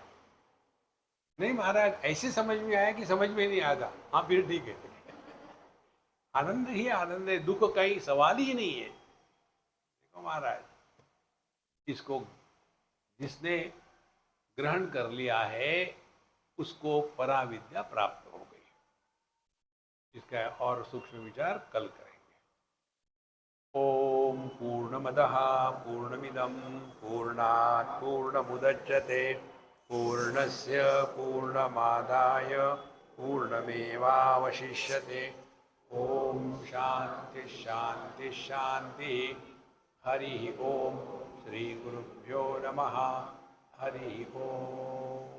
नहीं महाराज, ऐसे समझ में आया कि समझ में नहीं आता। हाँ फिर ठीक है। आनंद ही आनंद है, दुख का ही सवाल ही नहीं है। देखो महाराज, इसको जिसने ग्रहण कर लिया है उसको पराविद्या प्राप्त हो गई। इसका और सूक्ष्म विचार कल करेंगे। ओम पूर्णमदः पूर्णमिदं पूर्णात् पूर्णमुदच्यते पूर्णस्य पूर्णमादाय पूर्णमेवावशिष्यते। ओम शांति शांति शांति। हरि ओम। श्री गुरुभ्यो नमः। हरि ओम।